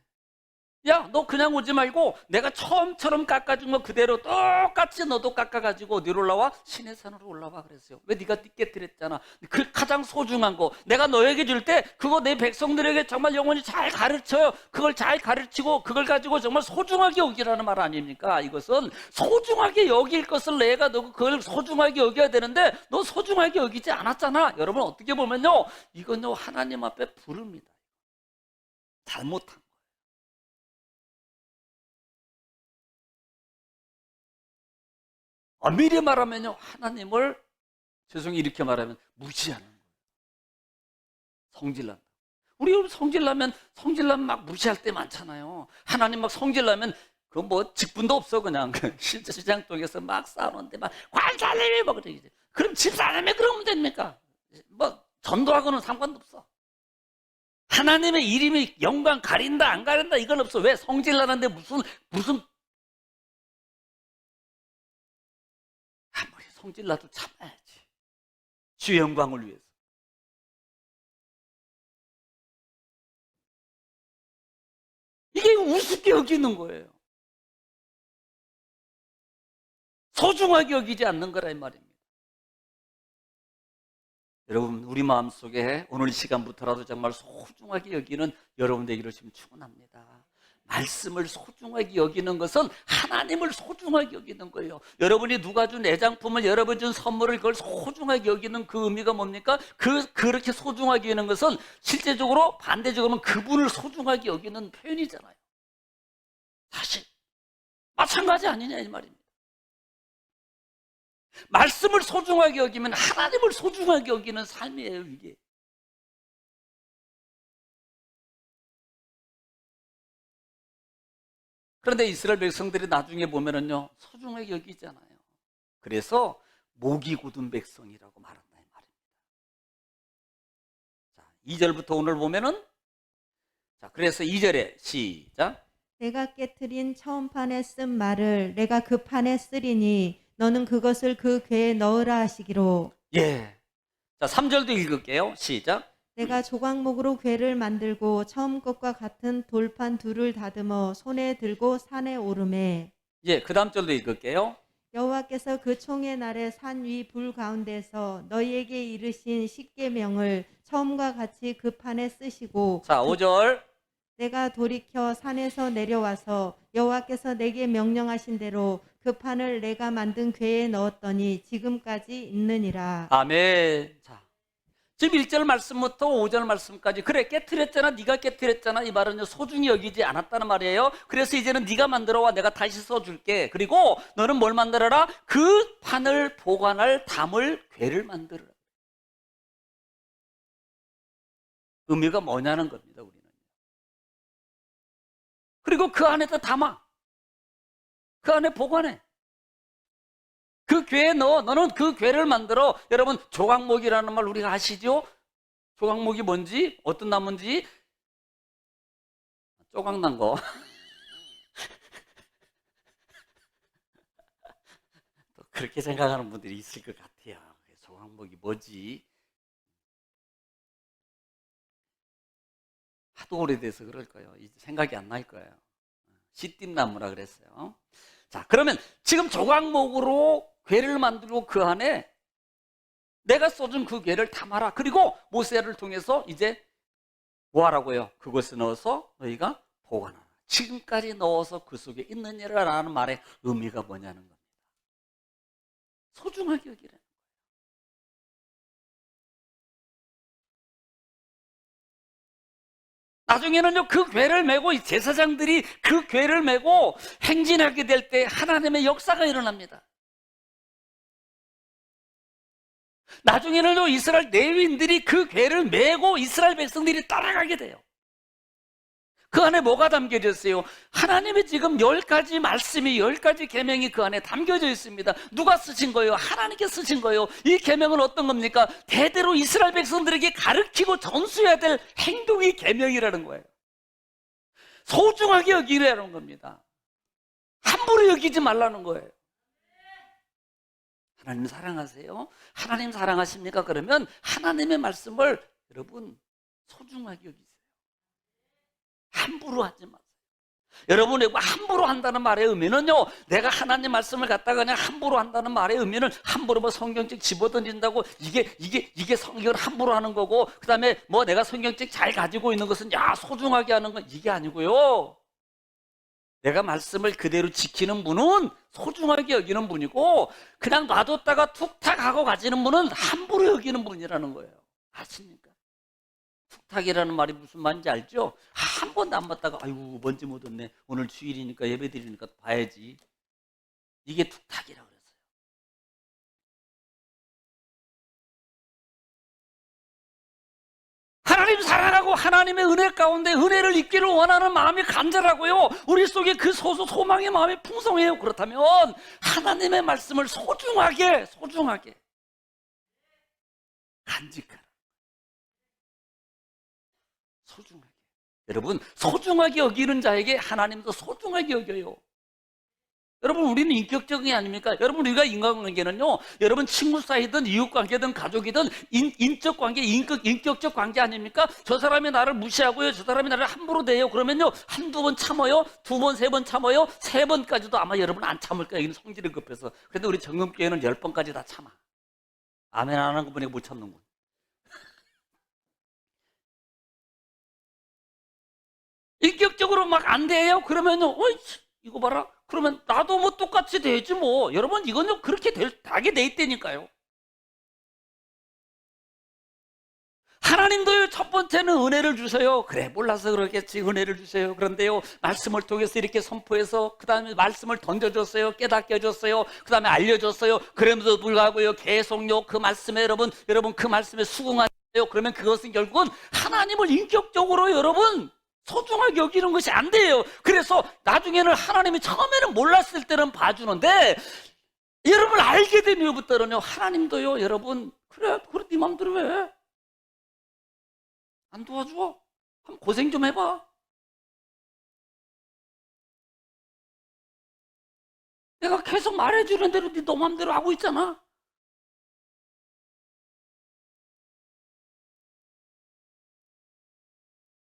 야, 너 그냥 오지 말고 내가 처음처럼 깎아준 거 그대로 똑같이 너도 깎아가지고 어디로 올라와? 신의 산으로 올라와 그랬어요. 왜? 네가 깨뜨렸잖아. 그 가장 소중한 거 내가 너에게 줄 때 그거 내 백성들에게 정말 영원히 잘 가르쳐요. 그걸 잘 가르치고 그걸 가지고 정말 소중하게 여기라는 말 아닙니까? 이것은 소중하게 여길 것을 내가 너 그걸 소중하게 여겨야 되는데 너 소중하게 여기지 않았잖아. 여러분 어떻게 보면요, 이건요 하나님 앞에 부릅니다. 잘못한 거. 엄밀히 말하면요, 하나님을, 죄송히 이렇게 말하면 무시하는 거예요. 성질난다. 우리 성질나면 막 무시할 때 많잖아요. 하나님 막 성질나면 그 뭐 직분도 없어 그냥 실제 시장통에서 막 싸우는데 막 관살림이 뭐 그래. 그럼 집사람이 그러면 됩니까? 뭐 전도하고는 상관도 없어. 하나님의 이름이 영광 가린다 안 가린다 이건 없어. 왜? 성질나는데 무슨 아무리 성질나도 참아야지. 주의 영광을 위해서. 이게 우습게 여기는 거예요. 소중하게 여기지 않는 거라 이 말입니다. 여러분 우리 마음속에 오늘 시간부터라도 정말 소중하게 여기는 여러분들 이러시면 충분합니다. 말씀을 소중하게 여기는 것은 하나님을 소중하게 여기는 거예요. 여러분이 누가 준 애장품을, 여러분 준 선물을 그걸 소중하게 여기는 그 의미가 뭡니까? 그렇게 소중하게 여기는 것은 실제적으로 반대적으로는 그분을 소중하게 여기는 표현이잖아요. 사실 마찬가지 아니냐 이 말입니다. 말씀을 소중하게 여기면 하나님을 소중하게 여기는 삶이에요 이게. 그런데 이스라엘 백성들이 나중에 보면은요 소중하게 여기잖아요. 그래서 목이 굳은 백성이라고 말한다 이 말입니다. 자, 2절부터 오늘 보면은, 자, 그래서 2절에 시작. 내가 깨트린 처음 판에 쓴 말을 내가 그 판에 쓰리니 너는 그것을 그 궤에 넣으라 하시기로. 예. 자, 3절도 읽을게요. 시작. 내가 조각목으로 궤를 만들고 처음 것과 같은 돌판 둘을 다듬어 손에 들고 산에 오르매. 예, 그 다음 절도 읽을게요. 여호와께서 그 총의 날에 산 위 불 가운데서 너희에게 이르신 십계명을 처음과 같이 그 판에 쓰시고. 자, 5절. 내가 돌이켜 산에서 내려와서 여호와께서 내게 명령하신 대로 그 판을 내가 만든 궤에 넣었더니 지금까지 있느니라. 아멘. 자, 지금 1절 말씀부터 5절 말씀까지, 그래 깨트렸잖아, 네가 깨트렸잖아, 이 말은 소중히 여기지 않았다는 말이에요. 그래서 이제는 네가 만들어와, 내가 다시 써줄게. 그리고 너는 뭘 만들어라? 그 판을 보관할 담을 궤를 만들어라. 의미가 뭐냐는 겁니다 우리는. 그리고 그 안에다 담아, 그 안에 보관해. 그 궤에 넣어. 너는 그 궤를 만들어. 여러분 조각목이라는 말 우리가 아시죠? 조각목이 뭔지, 어떤 나무인지, 조각난 거. 또 그렇게 생각하는 분들이 있을 것 같아요. 조각목이 뭐지? 하도 오래돼서 그럴 거예요. 이제 생각이 안 날 거예요. 시띠나무라 그랬어요. 자, 그러면 지금 조각목으로 궤를 만들고 그 안에 내가 써준 그 궤를 담아라. 그리고 모세를 통해서 이제 뭐 하라고요? 그것을 넣어서 너희가 보관하라. 지금까지 넣어서 그 속에 있느니라라는 말의 의미가 뭐냐는 겁니다. 소중하게 여기라. 나중에는요 그 궤를 메고 제사장들이 그 궤를 메고 행진하게 될 때 하나님의 역사가 일어납니다. 나중에는요 이스라엘 레위인들이 그 궤를 메고 이스라엘 백성들이 따라가게 돼요. 그 안에 뭐가 담겨져 있어요? 하나님의 지금 10가지 말씀이, 10가지 계명이 그 안에 담겨져 있습니다. 누가 쓰신 거예요? 하나님께 쓰신 거예요. 이 계명은 어떤 겁니까? 대대로 이스라엘 백성들에게 가르치고 전수해야 될 행동이 계명이라는 거예요. 소중하게 여기라는 겁니다. 함부로 여기지 말라는 거예요. 하나님 사랑하세요? 하나님 사랑하십니까? 그러면 하나님의 말씀을 여러분 소중하게 여기세요. 함부로 하지 마세요. 여러분, 함부로 한다는 말의 의미는요, 내가 하나님 말씀을 갖다가 그냥 함부로 한다는 말의 의미는 함부로 뭐 성경책 집어던진다고 이게 성경을 함부로 하는 거고, 그 다음에 뭐 내가 성경책 잘 가지고 있는 것은 야, 소중하게 하는 건 이게 아니고요. 내가 말씀을 그대로 지키는 분은 소중하게 여기는 분이고, 그냥 놔뒀다가 툭탁 하고 가지는 분은 함부로 여기는 분이라는 거예요. 아십니까? 툭탁이라는 말이 무슨 말인지 알죠? 한 번도 안 봤다가 아이고 먼지 묻었네, 오늘 주일이니까 예배드리니까 봐야지, 이게 툭탁이라고 그랬어요. 하나님 사랑하고 하나님의 은혜 가운데 은혜를 입기를 원하는 마음이 간절하고요, 우리 속에 그 소망의 마음이 풍성해요. 그렇다면 하나님의 말씀을 소중하게 간직하라. 소중하게. 여러분, 소중하게 여기는 자에게 하나님도 소중하게 여겨요. 여러분, 우리는 인격적인 게 아닙니까? 여러분, 우리가 인간관계는요, 여러분 친구 사이든 이웃관계든 가족이든 인적 관계, 인격적 관계 아닙니까? 저 사람이 나를 무시하고요, 저 사람이 나를 함부로 대해요. 그러면요, 한두 번 참아요, 두 번, 세 번 참아요, 세 번까지도 아마 여러분 안 참을 거예요. 이건 성질이 급해서. 그런데 우리 정금교회는 10번까지 다 참아. 아멘 안 하는 거 보니까 못 참는군. 인격적으로 막 안 돼요? 그러면요, 어이, 이거 봐라. 그러면 나도 뭐 똑같이 되지 뭐. 여러분, 이건요, 그렇게 하게 돼 있다니까요. 하나님도요, 첫 번째는 은혜를 주세요. 그래, 몰라서 그러겠지, 은혜를 주세요. 그런데요, 말씀을 통해서 이렇게 선포해서, 그 다음에 말씀을 던져줬어요, 깨닫게 해줬어요, 그 다음에 알려줬어요. 그럼에도 불구하고요, 계속요, 그 말씀에 여러분 그 말씀에 수긍하세요. 그러면 그것은 결국은 하나님을 인격적으로 여러분 소중하게 여기는 것이 안 돼요. 그래서 나중에는 하나님이 처음에는 몰랐을 때는 봐주는데, 여러분 알게 된 이후부터는요, 하나님도요, 여러분, 그래 네 맘대로 해. 안 도와줘? 한번 고생 좀 해봐. 내가 계속 말해주는 대로 네 맘대로 하고 있잖아.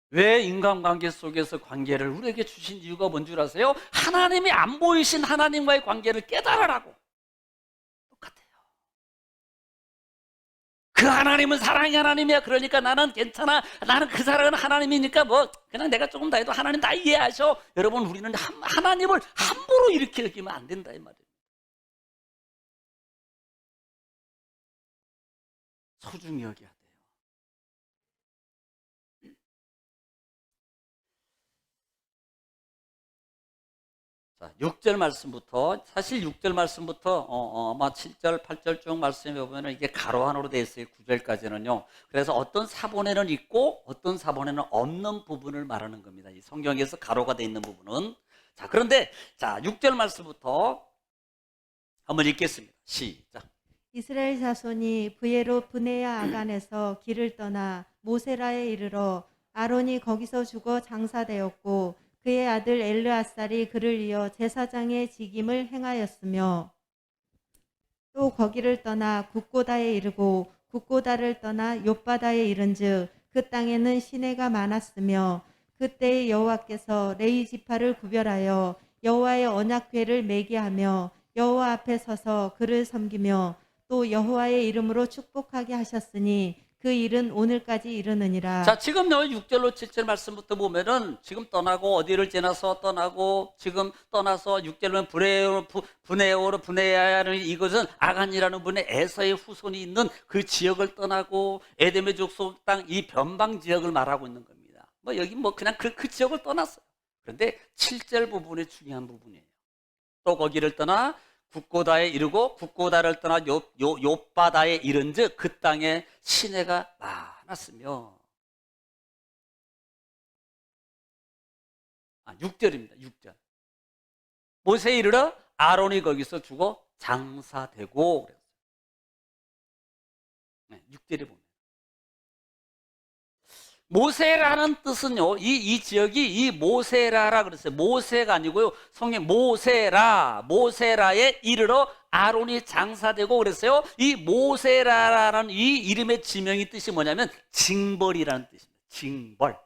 왜 인간관계 속에서 관계를 우리에게 주신 이유가 뭔 줄 아세요? 하나님이 안 보이신 하나님과의 관계를 깨달으라고. 똑같아요. 그 하나님은 사랑의 하나님이야. 그러니까 나는 괜찮아. 나는 그 사랑은 하나님이니까 뭐 그냥 내가 조금 다 해도 하나님 다 이해하셔. 여러분, 우리는 하나님을 함부로 이렇게 여기면 안 된다 이 말이에요. 소중히 여겨야 돼요. 자, 6절 말씀부터, 사실 6절 말씀부터 아마 7절, 8절 쭉 말씀에 보면 이게 가로 안으로 되어 있어요. 9절까지는요. 그래서 어떤 사본에는 있고 어떤 사본에는 없는 부분을 말하는 겁니다. 이 성경에서 가로가 되어 있는 부분은. 자, 그런데 자, 6절 말씀부터 한번 읽겠습니다. 시작. 이스라엘 자손이 브예로 브네야 아간에서 길을 떠나 모세라에 이르러 아론이 거기서 죽어 장사되었고 그의 아들 엘르아살이 그를 이어 제사장의 직임을 행하였으며, 또 거기를 떠나 굽고다에 이르고 굽고다를 떠나 욥바다에 이른즉 그 땅에는 시내가 많았으며, 그때의 여호와께서 레위 지파를 구별하여 여호와의 언약궤를 매게 하며 여호와 앞에 서서 그를 섬기며 또 여호와의 이름으로 축복하게 하셨으니 그 일은 오늘까지 이르느니라. 자, 지금요 6절로 7절 말씀부터 보면은 지금 떠나고 어디를 지나서 떠나고 지금 떠나서 6절로는 브네야는 이것은 아간이라는 분의 에서의 후손이 있는 그 지역을 떠나고 에덴의 족속 땅 이 변방 지역을 말하고 있는 겁니다. 뭐 여기 뭐 그냥 그 지역을 떠났어요. 그런데 7절 부분이 중요한 부분이에요. 또 거기를 떠나 굽고다에 이르고 굽고다를 떠나 욥바다에 이른즉 그 땅에 시내가 많았으며. 6절입니다. 6절. 모세에 이르러 아론이 거기서 죽어 장사되고 그랬어요. 네, 6절에 보면 모세라는 뜻은요, 이 지역이 이 모세라라 그랬어요. 모세가 아니고요, 성경 모세라에 이르러 아론이 장사되고 그랬어요. 이 모세라라는 이 이름의 지명의 뜻이 뭐냐면 징벌이라는 뜻입니다. 징벌.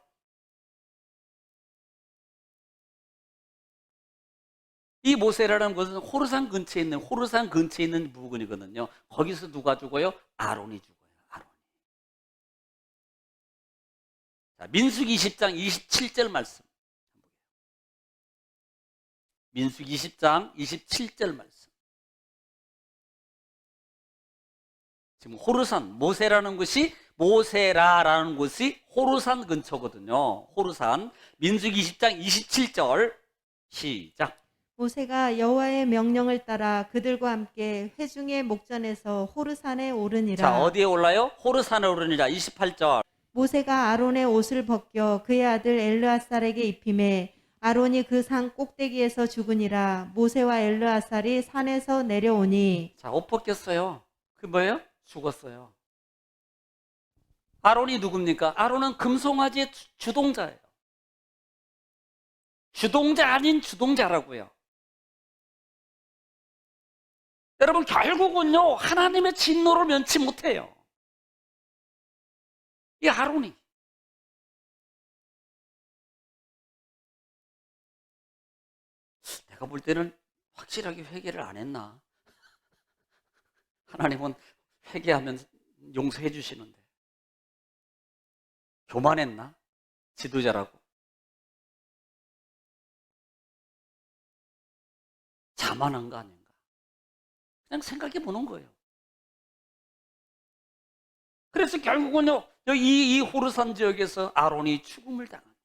이 모세라는 것은 호르산 근처에 있는 부근이거든요. 거기서 누가 죽어요? 아론이 죽어요. 아론이. 자, 민수기 20장 27절 말씀. 민수기 20장 27절 말씀. 지금 호르산, 모세라라는 곳이 호르산 근처거든요. 호르산. 민수기 20장 27절 시작. 모세가 여호와의 명령을 따라 그들과 함께 회중의 목전에서 호르산에 오르니라. 자, 어디에 올라요? 호르산에 오르니라. 28절. 모세가 아론의 옷을 벗겨 그의 아들 엘르아살에게 입히매 아론이 그 산 꼭대기에서 죽으니라. 모세와 엘르아살이 산에서 내려오니. 자, 옷 벗겼어요. 그 뭐예요? 죽었어요. 아론이 누굽니까? 아론은 금송아지의 주동자예요. 주동자 아닌 주동자라고요. 여러분, 결국은요, 하나님의 진노를 면치 못해요. 이 아론이. 내가 볼 때는 확실하게 회개를 안 했나? 하나님은 회개하면 용서해 주시는데. 교만했나? 지도자라고. 자만한 거 아닌가? 그냥 생각해 보는 거예요. 그래서 결국은요, 이 호르산 지역에서 아론이 죽음을 당합니다.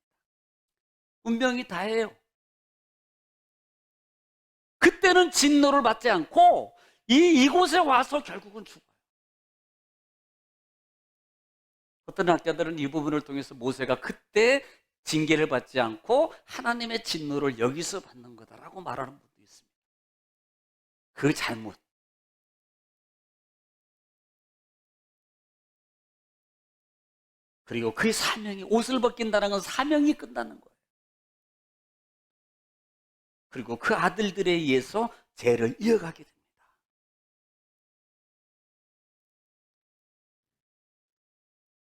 운명이 다예요. 그때는 진노를 받지 않고 이곳에 와서 결국은 죽어요. 어떤 학자들은 이 부분을 통해서 모세가 그때 징계를 받지 않고 하나님의 진노를 여기서 받는 거다라고 말하는 분도 있습니다. 그 잘못. 그리고 그 사명이, 옷을 벗긴다는 건 사명이 끝나는 거예요. 그리고 그 아들들에 의해서 죄를 이어가게 됩니다.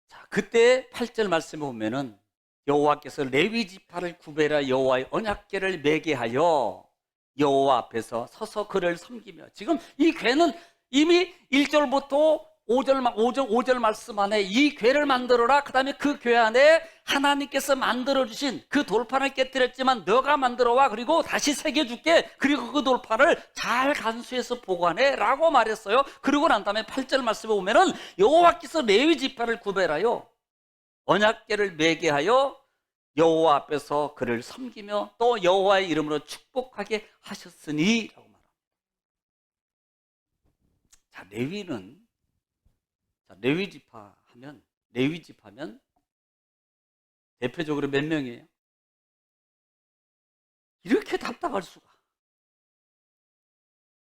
자, 그때 8절 말씀에 보면은 여호와께서 레위 지파를 구별하 여호와의 언약궤를 매게 하여 여호와 앞에서 서서 그를 섬기며. 지금 이 궤는 이미 1절부터 5절 말씀 안에 이 궤를 만들어라. 그 다음에 그 궤 안에 하나님께서 만들어주신 그 돌판을 깨뜨렸지만 너가 만들어와. 그리고 다시 새겨줄게. 그리고 그 돌판을 잘 간수해서 보관해 라고 말했어요. 그리고 난 다음에 8절 말씀에 보면은 여호와께서 레위 지파를 구별하여 언약궤를 매게 하여 여호와 앞에서 그를 섬기며 또 여호와의 이름으로 축복하게 하셨으니 라고 말합니다. 자, 레위 지파면 대표적으로 몇 명이에요? 이렇게 답답할 수가.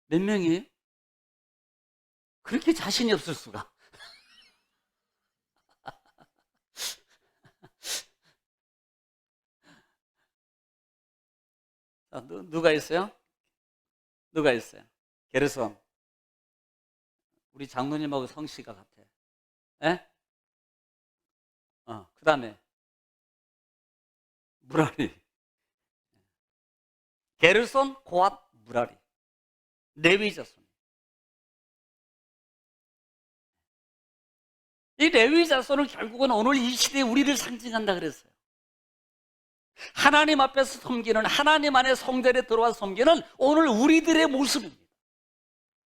몇 명이에요? 그렇게 자신이 없을 수가. 자, 누가 있어요? 누가 있어요? 게르손. 우리 장로님하고 성씨가 같아. 예? 그 다음에 무라리. 게르손, 고앗, 무라리. 레위 자손. 이 레위 자손은 결국은 오늘 이 시대에 우리를 상징한다 그랬어요. 하나님 앞에서 섬기는, 하나님 안에 성전에 들어와서 섬기는 오늘 우리들의 모습입니다.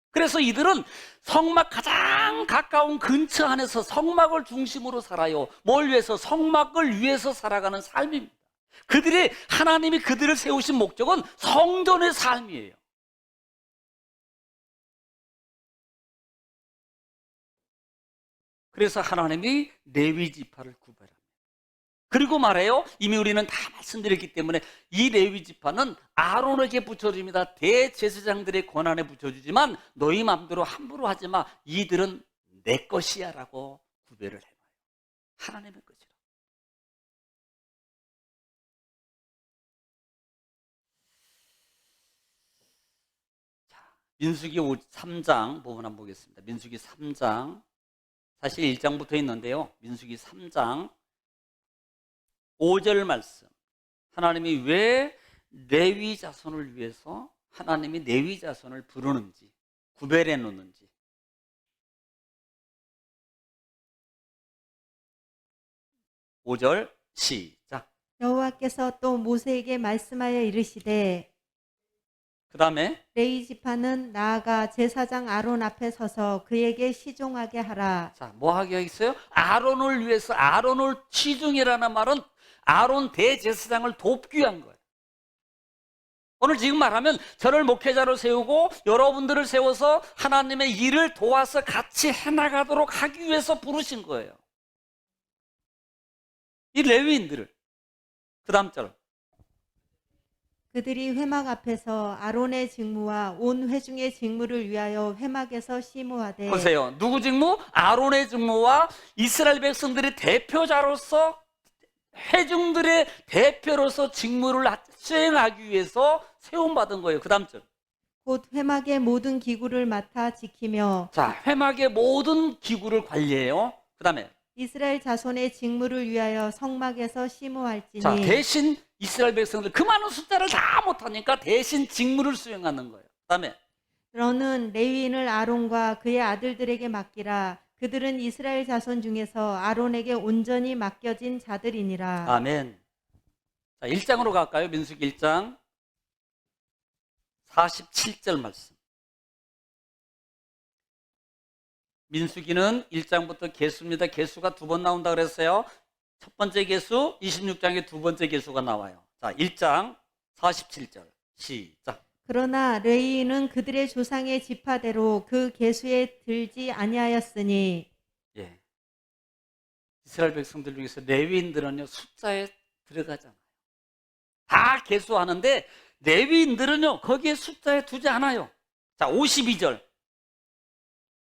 그래서 이들은 성막 가장 가까운 근처 안에서 성막을 중심으로 살아요. 뭘 위해서? 성막을 위해서 살아가는 삶입니다. 하나님이 그들을 세우신 목적은 성전의 삶이에요. 그래서 하나님이 레위 지파를 구별합니다. 그리고 말해요. 이미 우리는 다 말씀드렸기 때문에 이 레위 지파는 아론에게 붙여줍니다. 대제사장들의 권한에 붙여주지만 너희 마음대로 함부로 하지 마. 이들은 내 것이야 라고 구별을 해봐요. 하나님의 것이라. 자, 민수기 3장 부분 한번 보겠습니다. 민수기 3장. 사실 1장부터 있는데요. 민수기 3장 5절 말씀. 하나님이 왜 레위 자손을 위해서 하나님이 레위 자손을 부르는지 구별해 놓는지. 5절 시작. 여호와께서 또 모세에게 말씀하여 이르시되 그 다음에 레위 지파는 나아가 제사장 아론 앞에 서서 그에게 시종하게 하라. 자, 뭐 하게 있어요? 아론을 위해서 아론을 시중이라는 말은 아론 대제사장을 돕기 위한 거예요. 오늘 지금 말하면 저를 목회자로 세우고 여러분들을 세워서 하나님의 일을 도와서 같이 해나가도록 하기 위해서 부르신 거예요. 이 레위인들을. 그 다음 절. 그들이 회막 앞에서 아론의 직무와 온 회중의 직무를 위하여 회막에서 시무하되. 보세요. 누구 직무? 아론의 직무와 이스라엘 백성들의 대표자로서 회중들의 대표로서 직무를 수행하기 위해서 세움받은 거예요. 그 다음 절. 곧 회막의 모든 기구를 맡아 지키며. 자, 회막의 모든 기구를 관리해요. 그 다음에 이스라엘 자손의 직무를 위하여 성막에서 시무할지니. 자, 대신 이스라엘 백성들 그 많은 숫자를 다 못하니까 대신 직무를 수행하는 거예요. 그 다음에 너는 레위인을 아론과 그의 아들들에게 맡기라. 그들은 이스라엘 자손 중에서 아론에게 온전히 맡겨진 자들이니라. 아멘. 자, 1장으로 갈까요? 민수기 1장 47절 말씀. 민수기는 1장부터 계수입니다. 계수가 두 번 나온다 그랬어요. 첫 번째 계수, 26장에 두 번째 계수가 나와요. 자, 1장 47절 시작. 그러나 레위인은 그들의 조상의 지파대로 그 계수에 들지 아니하였으니. 예. 이스라엘 백성들 중에서 레위인들은요, 숫자에 들어가잖아요. 다 계수하는데 레위인들은요, 거기에 숫자에 두지 않아요. 자, 52절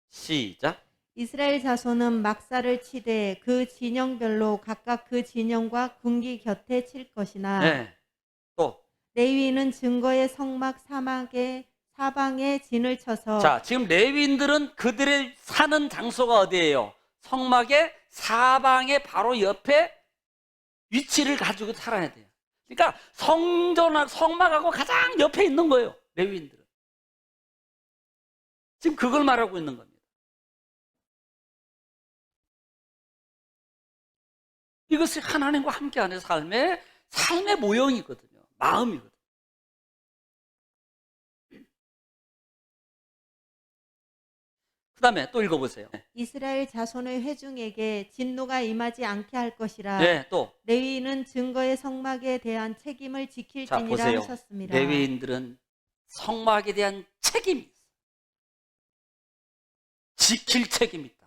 시작. 이스라엘 자손은 막사를 치되 그 진영별로 각각 그 진영과 군기 곁에 칠 것이나. 네. 또. 레위인은 증거의 성막 사방에 진을 쳐서. 자, 지금 레위인들은 그들의 사는 장소가 어디예요? 성막의 사방에 바로 옆에 위치를 가지고 살아야 돼요. 그러니까 성막하고 가장 옆에 있는 거예요. 레위인들은. 지금 그걸 말하고 있는 겁니다. 이것이 하나님과 함께하는 삶의 모형이거든요. 마음이거든요. 그 다음에 또 읽어보세요. 이스라엘 자손의 회중에게 진노가 임하지 않게 할 것이라. 네, 또. 레위인은 증거의 성막에 대한 책임을 자, 지킬지니라 보세요. 하셨습니다. 레위인들은 성막에 대한 책임이 있어요. 지킬 책임이 있다.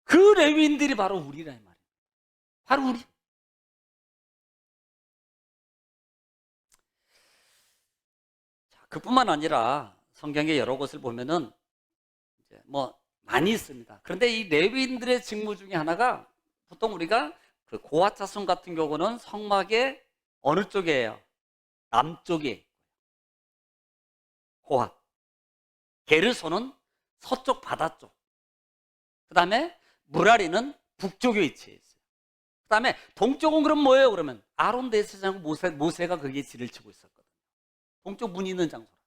그 레위인들이 바로 우리라 이 말이에요. 바로 우리. 자, 그뿐만 아니라 성경의 여러 곳을 보면은 이제 뭐 많이 있습니다. 그런데 이 레위인들의 직무 중에 하나가 보통 우리가 그 고핫 자손 같은 경우는 성막의 어느 쪽이에요? 남쪽에 고핫. 게르손은 서쪽 바다 쪽. 그 다음에 무라리는 북쪽에 위치해 있어요. 그 다음에 동쪽은 그럼 뭐예요? 그러면 아론 대제사장 모세가 거기에 진을 치고 있었거든요. 동쪽 문이 있는 장소라.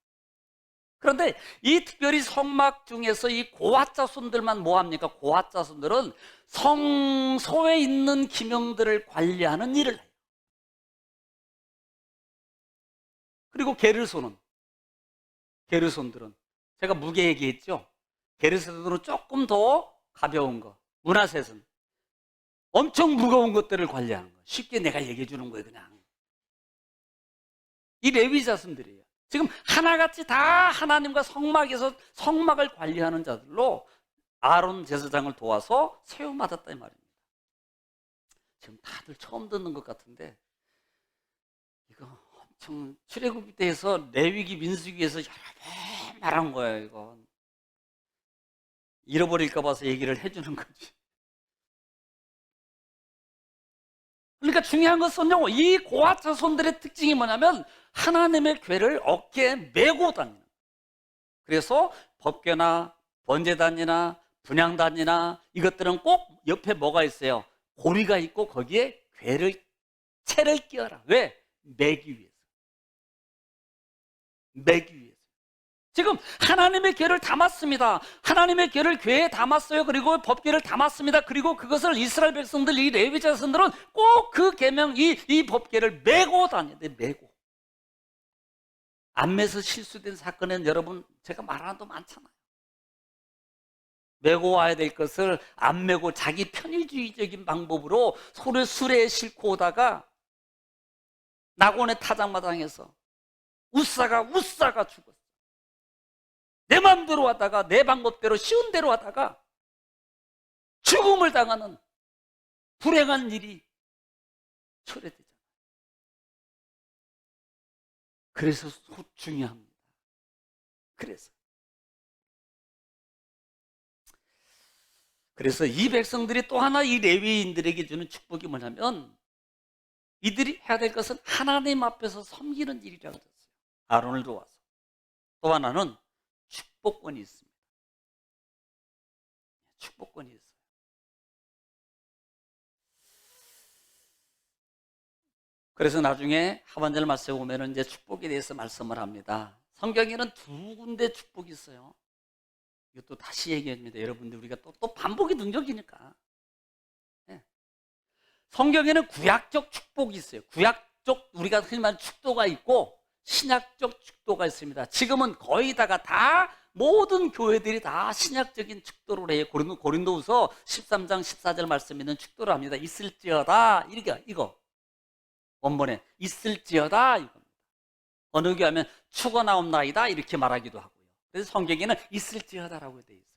그런데 이 특별히 성막 중에서 이 고핫 자손들만 뭐 합니까? 고핫 자손들은 성소에 있는 기명들을 관리하는 일을 해요. 그리고 게르손들은 제가 무게 얘기했죠? 게르손들은 조금 더 가벼운 거. 문하셋은 엄청 무거운 것들을 관리하는 거. 쉽게 내가 얘기해 주는 거예요, 그냥. 이 레위 자손들이에요. 지금 하나같이 다 하나님과 성막에서 성막을 관리하는 자들로 아론 제사장을 도와서 세움받았다 이 말입니다. 지금 다들 처음 듣는 것 같은데 이거 엄청 출애굽기 때에서 레위기 민수기에서 여러 번 말한 거예요. 이거 잃어버릴까 봐서 얘기를 해주는 거지. 그러니까 중요한 것은요, 이 고핫 자손들의 특징이 뭐냐면 하나님의 궤를 어깨에 메고 다니는. 그래서 법궤나 번제단이나 분향단이나 이것들은 꼭 옆에 뭐가 있어요? 고리가 있고 거기에 궤를 채를 끼워라. 왜? 매기 위해서. 매기 위해서. 지금 하나님의 궤를 담았습니다. 하나님의 궤를 궤에 담았어요. 그리고 법궤를 담았습니다. 그리고 그것을 이스라엘 백성들, 이 레위 자손들은 꼭 그 계명, 이 법궤를 메고 다녀야 돼. 메고. 안 매서 실수된 사건은 여러분 제가 말하는 도 많잖아요. 메고 와야 될 것을 안 메고 자기 편의주의적인 방법으로 술에 싣고 오다가 낙원의 타작마당에서 우싸가 죽었어. 내 마음대로 하다가 내 방법대로 쉬운 대로 하다가 죽음을 당하는 불행한 일이 초래되잖아요. 그래서 중요합니다. 그래서 이 백성들이 또 하나 이 레위인들에게 주는 축복이 뭐냐면 이들이 해야 될 것은 하나님 앞에서 섬기는 일이라고 했어요. 아론을 도와서. 또 하나는 축복권이 있습니다. 축복권이 있어요. 그래서 나중에 하반절 말씀에 보면 이제 축복에 대해서 말씀을 합니다. 성경에는 두 군데 축복이 있어요. 이것도 다시 얘기합니다. 여러분들 우리가 또 반복이 능력이니까. 네. 성경에는 구약적 축복이 있어요. 구약적 우리가 흔히 말하는 축도가 있고 신약적 축도가 있습니다. 지금은 거의 다 모든 교회들이 다 신약적인 축도를 해요. 고린도후서 13장 14절 말씀에 있는 축도를 합니다. 있을지어다 이거 원본에 있을지어다 이겁니다. 어느 교회 하면 축원하옵나이다 이렇게 말하기도 하고요. 그래서 성경에는 있을지어다라고 되어 있어요.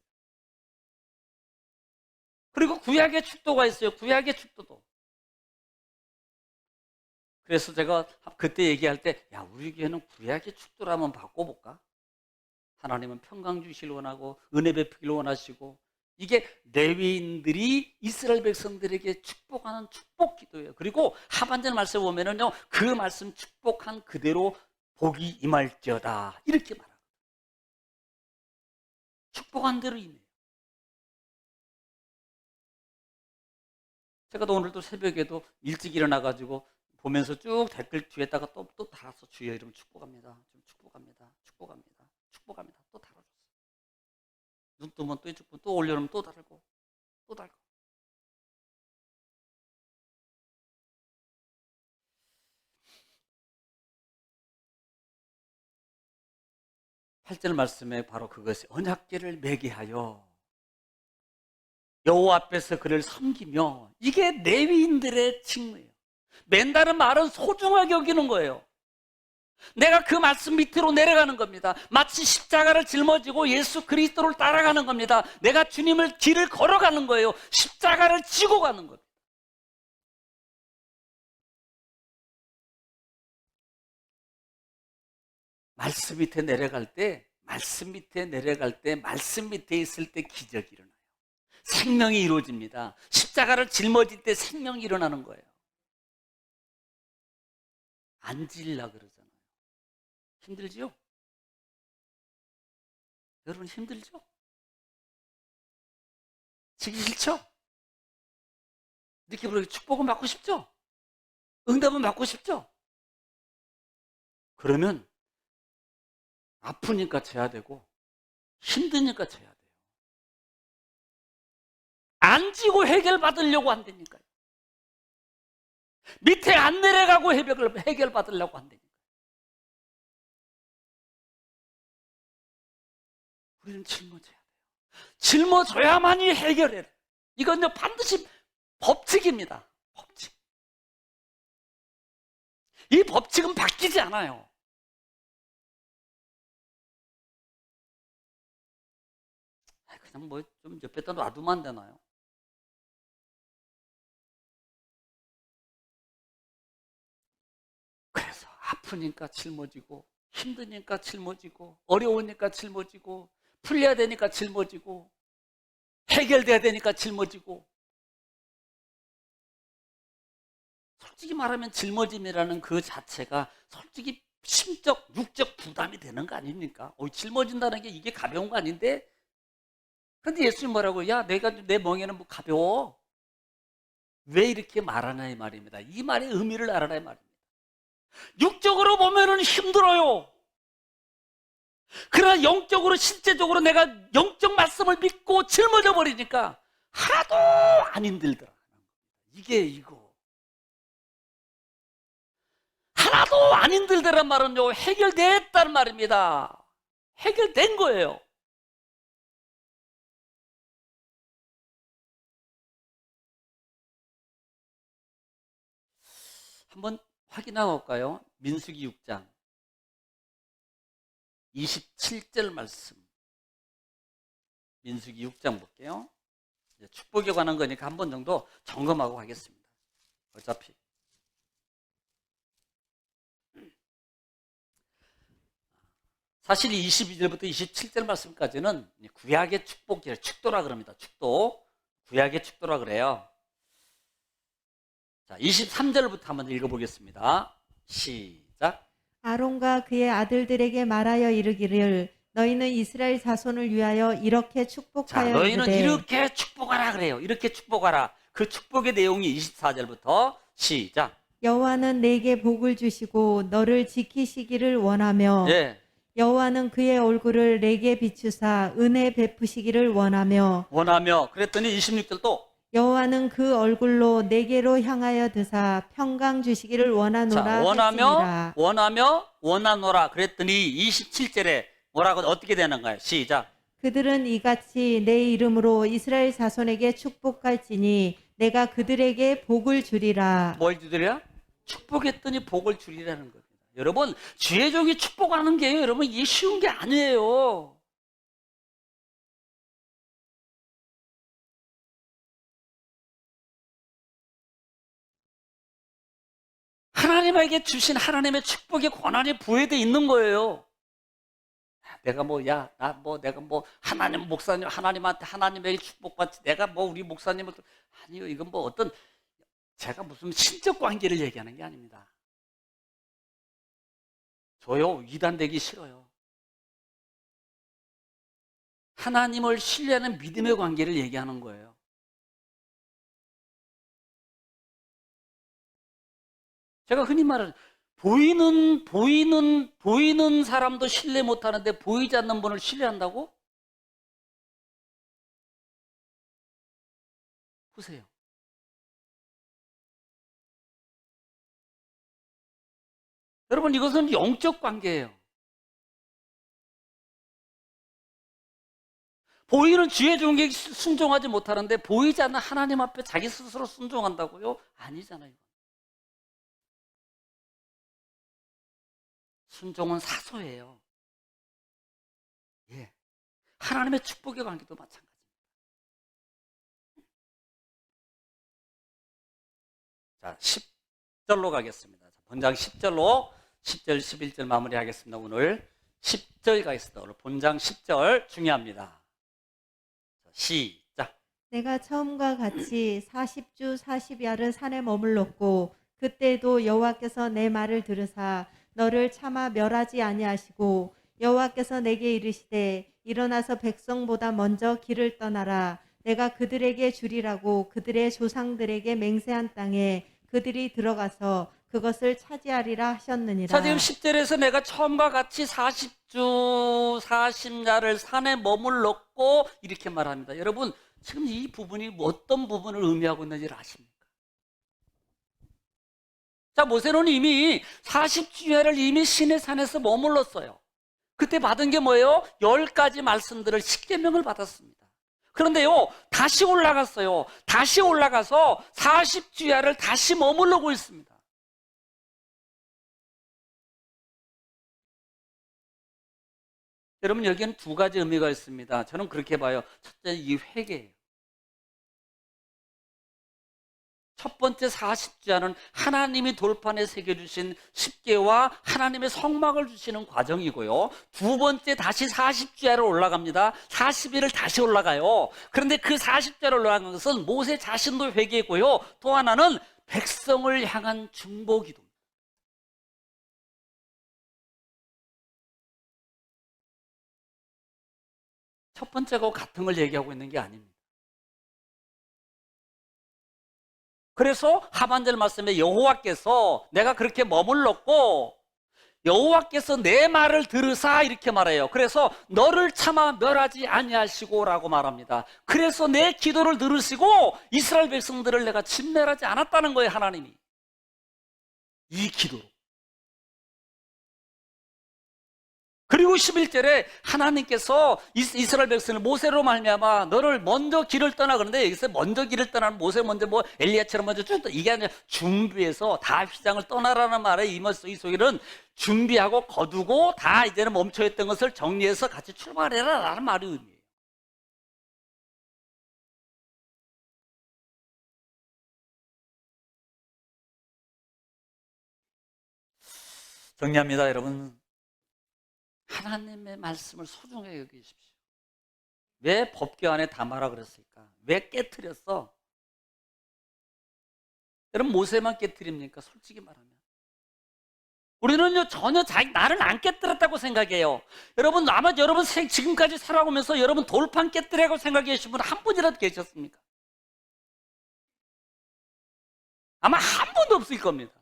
그리고 구약의 축도가 있어요. 구약의 축도도. 그래서 제가 그때 얘기할 때 우리 교회는 구약의 축도를 한번 바꿔볼까? 하나님은 평강 주시길 원하고 은혜 베푸기를 원하시고 이게 레위인들이 이스라엘 백성들에게 축복하는 축복 기도예요. 그리고 하반절 말씀에 보면은요 그 말씀 축복한 그대로 복이 임할지어다 이렇게 말합니다. 축복한 대로 임해요. 제가 오늘도 새벽에도 일찍 일어나가지고 보면서 쭉 댓글 뒤에다가 또 달았어. 주여 이름 축복합니다. 좀 축복합니다. 또 달아줬어. 눈 뜨면 또 해주고 또 올려놓으면 또 달고 또 달고. 8절 말씀에 바로 그것이 언약궤를 매게 하여 여호와 앞에서 그를 섬기며 이게 레위인들의 직무예요. 맨다는 말은 소중하게 여기는 거예요. 내가 그 말씀 밑으로 내려가는 겁니다. 마치 십자가를 짊어지고 예수 그리스도를 따라가는 겁니다. 내가 주님을 길을 걸어가는 거예요. 십자가를 지고 가는 겁니다. 말씀 밑에 내려갈 때 말씀 밑에 있을 때 기적이 일어나요. 생명이 이루어집니다. 십자가를 짊어질 때 생명이 일어나는 거예요. 안 질라 그러잖아요. 힘들지요? 여러분 힘들죠? 지기 싫죠? 이렇게 부르게 축복은 받고 싶죠? 응답은 받고 싶죠? 그러면 아프니까 져야 되고 힘드니까 져야 돼요. 안 지고 해결받으려고 안 되니까요. 밑에 안 내려가고 해결받으려고 안 되니까요. 우리는 짊어져야 돼요. 짊어져야만이 해결해요. 이건 반드시 법칙입니다. 법칙. 이 법칙은 바뀌지 않아요. 그냥 좀 옆에다 놔두면 안 되나요? 그래서 아프니까 짊어지고 힘드니까 짊어지고 어려우니까 짊어지고 풀려야 되니까 짊어지고 해결돼야 되니까 짊어지고. 솔직히 말하면 짊어짐이라는 그 자체가 솔직히 심적, 육적 부담이 되는 거 아닙니까? 짊어진다는 게 이게 가벼운 거 아닌데? 근데 예수님 뭐라고? 야, 내 멍에는 뭐 가벼워? 왜 이렇게 말하나 이 말입니다. 이 말의 의미를 알아라 이 말입니다. 육적으로 보면은 힘들어요. 그러나 영적으로 실제적으로 내가 영적 말씀을 믿고 짊어져 버리니까 하나도 안 힘들더라. 이게 이거. 하나도 안 힘들더란 말은요, 해결됐다는 말입니다. 해결된 거예요. 한번 확인하고 볼까요? 민수기 6장 27절 말씀. 민수기 6장 볼게요. 이제 축복에 관한 거니까 한 번 정도 점검하고 가겠습니다. 어차피. 사실 22절부터 27절 말씀까지는 구약의 축복이에요. 축도라 그럽니다. 축도. 구약의 축도라 그래요. 자, 23절부터 한번 읽어보겠습니다. 시작. 아론과 그의 아들들에게 말하여 이르기를 너희는 이스라엘 자손을 위하여 이렇게 자, 축복하여 너희는 이르되 이렇게 축복하라 그래요. 이렇게 축복하라. 그 축복의 내용이 24절부터 시작. 여호와는 내게 복을 주시고 너를 지키시기를 원하며 예, 여호와는 그의 얼굴을 내게 비추사 은혜 베푸시기를 원하며 그랬더니 26절 또. 여호와는 그 얼굴로 내게로 향하여 드사 평강 주시기를 원하노라 자, 하시니라. 원하노라. 그랬더니 27절에 뭐라고 어떻게 되는가요? 시작. 그들은 이같이 내 이름으로 이스라엘 자손에게 축복할지니 내가 그들에게 복을 주리라. 뭘 주리라? 축복했더니 복을 주리라는 겁니다. 여러분, 주의 종이 축복하는 게요, 여러분, 이게 쉬운 게 아니에요. 하나님에게 주신 하나님의 축복의 권한이 부여되어 있는 거예요. 내가 하나님 목사님, 하나님한테 하나님에게 축복받지, 내가 우리 목사님을, 아니요, 이건 어떤, 제가 무슨 신적 관계를 얘기하는 게 아닙니다. 저요, 이단되기 싫어요. 하나님을 신뢰하는 믿음의 관계를 얘기하는 거예요. 제가 흔히 말하는 보이는 사람도 신뢰 못하는데 보이지 않는 분을 신뢰한다고? 보세요. 여러분, 이것은 영적 관계예요. 보이는 주의 종에게 순종하지 못하는데 보이지 않는 하나님 앞에 자기 스스로 순종한다고요? 아니잖아요. 순종은 사소해요. 예. 하나님의 축복의 관계도 마찬가지입니다. 자, 10절로 가겠습니다. 본장 10절로 10절, 11절 마무리하겠습니다. 오늘 10절 가겠습니다. 오늘 본장 10절 중요합니다. 자, 시작. 내가 처음과 같이 40주 40야를 산에 머물렀고 그때도 여호와께서 내 말을 들으사 너를 차마 멸하지 아니하시고 여호와께서 내게 이르시되 일어나서 백성보다 먼저 길을 떠나라. 내가 그들에게 주리라고 그들의 조상들에게 맹세한 땅에 그들이 들어가서 그것을 차지하리라 하셨느니라. 자, 지금 10절에서 내가 처음과 같이 40주 40야를 산에 머물렀고 이렇게 말합니다. 여러분, 지금 이 부분이 어떤 부분을 의미하고 있는지를 아십니까? 자, 모세는 이미 40주야를 이미 시내산에서 머물렀어요. 그때 받은 게 뭐예요? 10가지 말씀들을 10계명을 받았습니다. 그런데요, 다시 올라갔어요. 다시 올라가서 40주야를 다시 머물러고 있습니다. 여러분, 여기는 두 가지 의미가 있습니다. 저는 그렇게 봐요. 첫째, 이 회개예요. 첫 번째 40주야는 하나님이 돌판에 새겨주신 10계와 하나님의 성막을 주시는 과정이고요. 두 번째 다시 40주야로 올라갑니다. 40일을 다시 올라가요. 그런데 그 40주야로 올라간 것은 모세 자신도 회개고요. 또 하나는 백성을 향한 중보기도입니다. 첫 번째하고 같은 걸 얘기하고 있는 게 아닙니다. 그래서 하반절 말씀에 여호와께서 내가 그렇게 머물렀고 여호와께서 내 말을 들으사 이렇게 말해요. 그래서 너를 차마 멸하지 아니하시고라고 말합니다. 그래서 내 기도를 들으시고 이스라엘 백성들을 내가 진멸하지 않았다는 거예요. 하나님이 이 기도로. 그리고 11절에 하나님께서 이스라엘 백성을 모세로 말미암아 너를 먼저 길을 떠나, 그런데 여기서 먼저 길을 떠나는 모세 먼저 뭐 엘리야처럼 먼저 쭉 이게 아니라 준비해서 다 휘장을 떠나라는 말에 이 속에는 준비하고 거두고 다 이제는 멈춰있던 것을 정리해서 같이 출발해라 라는 말이 의미해요. 정리합니다, 여러분. 하나님의 말씀을 소중하게 여기십시오. 왜 법궤 안에 담아라 그랬을까? 왜 깨트렸어? 여러분, 모세만 깨트립니까? 솔직히 말하면 우리는요 전혀 나를 안 깨뜨렸다고 생각해요. 여러분, 아마 여러분 지금까지 살아오면서 여러분 돌판 깨뜨리라고 생각해 계신 분 한 분이라도 계셨습니까? 아마 한 분도 없을 겁니다.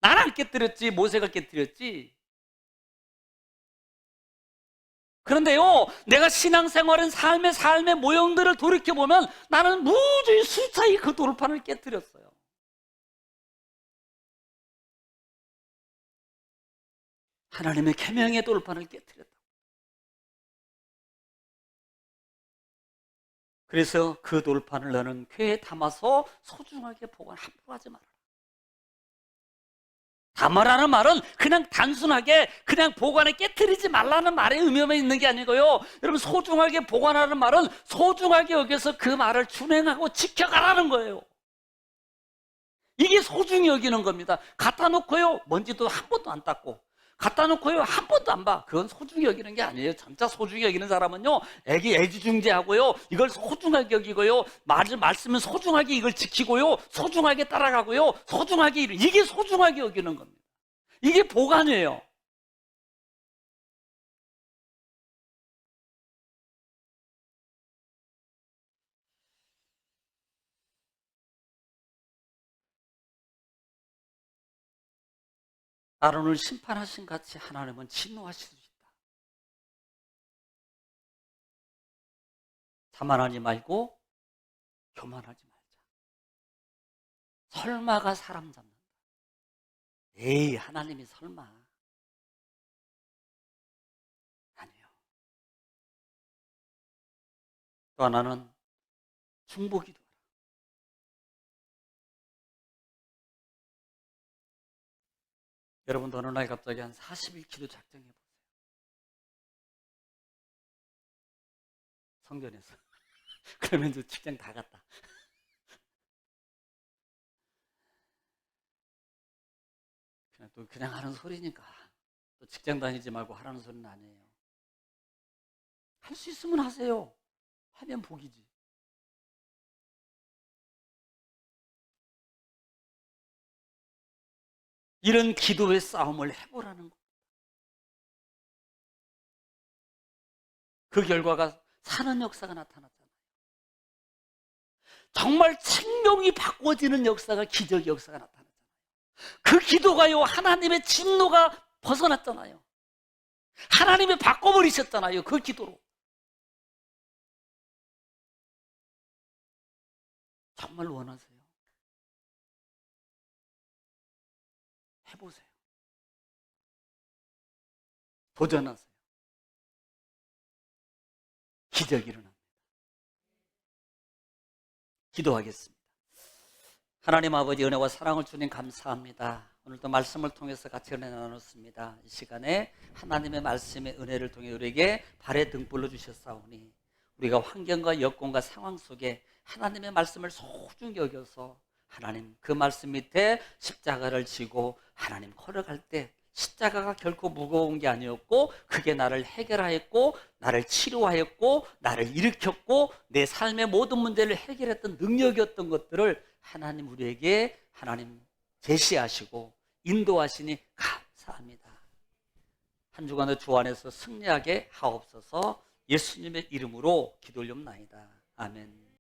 나는 안 깨뜨렸지, 모세가 깨뜨렸지. 그런데요, 내가 신앙생활은 삶의 모형들을 돌이켜보면 나는 무지히 수차히 그 돌판을 깨뜨렸어요. 하나님의 계명의 돌판을 깨뜨렸다. 그래서 그 돌판을 너는 궤에 담아서 소중하게 보관, 함부로 하지 말아라. 담아라는 말은 그냥 단순하게 그냥 보관에 깨트리지 말라는 말의 의미만 있는 게 아니고요. 여러분, 소중하게 보관하는 말은 소중하게 여기서 그 말을 준행하고 지켜가라는 거예요. 이게 소중히 여기는 겁니다. 갖다 놓고요, 먼지도 한 번도 안 닦고, 갖다 놓고요, 한 번도 안 봐. 그건 소중히 여기는 게 아니에요. 진짜 소중히 여기는 사람은요, 애지중지하고요, 이걸 소중하게 여기고요, 말씀은 소중하게 이걸 지키고요, 소중하게 따라가고요, 소중하게 이게 소중하게 여기는 겁니다. 이게 보관이에요. 아론을 심판하신 같이 하나님은 진노하실 수 있다. 자만하지 말고 교만하지 말자. 설마가 사람 잡는다. 에이, 하나님이 설마. 아니에요. 또 하나는 중보기도. 여러분도 어느 날 갑자기 한 40일 기도 작정해 보세요. 성전에서. 그러면 이제 직장 다 갔다. 그냥 하는 소리니까. 또 직장 다니지 말고 하라는 소리는 아니에요. 할 수 있으면 하세요. 하면 복이지. 이런 기도의 싸움을 해보라는 거. 그 결과가 사는 역사가 나타났잖아요. 정말 생명이 바꿔지는 역사가, 기적의 역사가 나타났잖아요. 그 기도가요, 하나님의 진노가 벗어났잖아요. 하나님이 바꿔버리셨잖아요, 그 기도로. 정말 원하세요? 해보세요. 도전하세요. 기적이 일어납니다. 기도하겠습니다. 하나님 아버지, 은혜와 사랑을 주님 감사합니다. 오늘도 말씀을 통해서 같이 은혜 나눴습니다. 이 시간에 하나님의 말씀의 은혜를 통해 우리에게 발의 등불로 주셨사오니 우리가 환경과 여건과 상황 속에 하나님의 말씀을 소중히 여겨서 하나님 그 말씀 밑에 십자가를 지고 하나님 걸어갈 때 십자가가 결코 무거운 게 아니었고 그게 나를 해결하였고 나를 치료하였고 나를 일으켰고 내 삶의 모든 문제를 해결했던 능력이었던 것들을 하나님 우리에게 하나님 제시하시고 인도하시니 감사합니다. 한 주간의 주 안에서 승리하게 하옵소서. 예수님의 이름으로 기도 올리옵나이다. 아멘.